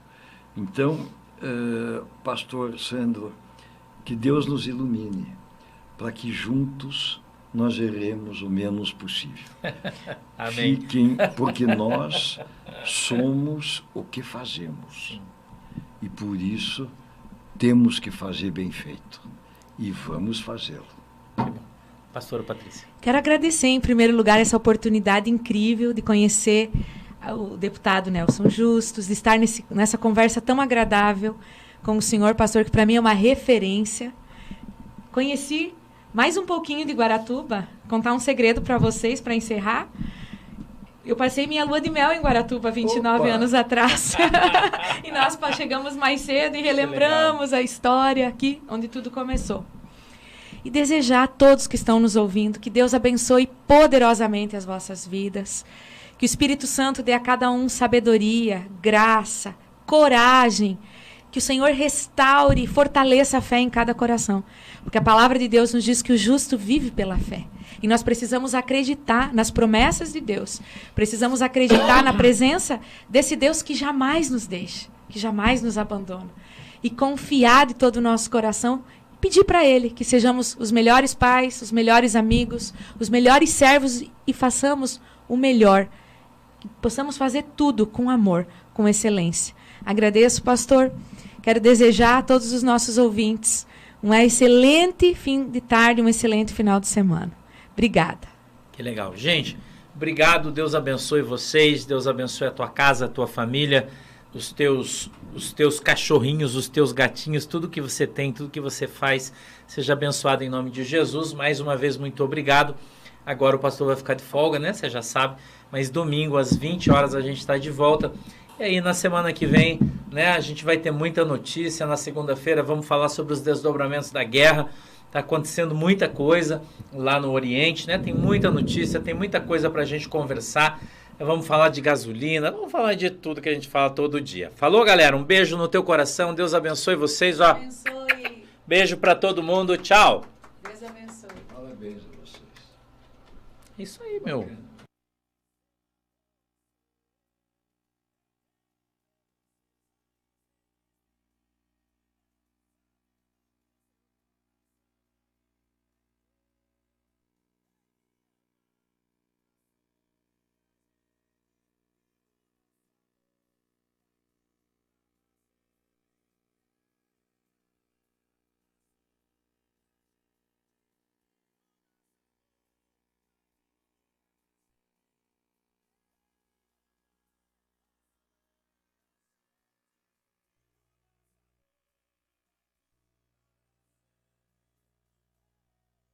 Speaker 3: Então, pastor Sandro, que Deus nos ilumine para que juntos nós erremos o menos possível.
Speaker 1: Amém.
Speaker 3: Fiquem, porque nós somos o que fazemos.
Speaker 1: Sim.
Speaker 3: E por isso temos que fazer bem feito. E vamos fazê-lo.
Speaker 1: Pastora Patrícia.
Speaker 2: Quero agradecer, em primeiro lugar, essa oportunidade incrível de conhecer o deputado Nelson Justus, de estar nessa conversa tão agradável com o senhor pastor, que para mim é uma referência. Conheci mais um pouquinho de Guaratuba, contar um segredo para vocês, para encerrar. Eu passei minha lua de mel em Guaratuba 29 anos atrás. E nós chegamos mais cedo e relembramos a história aqui, onde tudo começou. E desejar a todos que estão nos ouvindo que Deus abençoe poderosamente as vossas vidas, que o Espírito Santo dê a cada um sabedoria, graça, coragem, que o Senhor restaure e fortaleça a fé em cada coração, porque a palavra de Deus nos diz que o justo vive pela fé. E nós precisamos acreditar nas promessas de Deus, precisamos acreditar na presença desse Deus que jamais nos deixa, que jamais nos abandona, e confiar de todo o nosso coração, pedir para Ele que sejamos os melhores pais, os melhores amigos, os melhores servos e façamos o melhor, que possamos fazer tudo com amor, com excelência. Agradeço, pastor. Quero desejar a todos os nossos ouvintes um excelente fim de tarde, um excelente final de semana. Obrigada.
Speaker 1: Que legal. Gente, obrigado. Deus abençoe vocês. Deus abençoe a tua casa, a tua família, os teus cachorrinhos, os teus gatinhos, tudo que você tem, tudo que você faz. Seja abençoado em nome de Jesus. Mais uma vez, muito obrigado. Agora o pastor vai ficar de folga, né? Você já sabe. Mas domingo, às 20 horas, a gente está de volta. E aí, na semana que vem, né, a gente vai ter muita notícia. Na segunda-feira, vamos falar sobre os desdobramentos da guerra. Está acontecendo muita coisa lá no Oriente, né? Tem muita notícia, tem muita coisa para a gente conversar. Vamos falar de gasolina, vamos falar de tudo que a gente fala todo dia. Falou, galera? Um beijo no teu coração. Deus abençoe vocês. Ó.
Speaker 2: Abençoe.
Speaker 1: Beijo para todo mundo. Tchau.
Speaker 2: Deus abençoe.
Speaker 3: Parabéns a vocês.
Speaker 1: Isso aí, meu.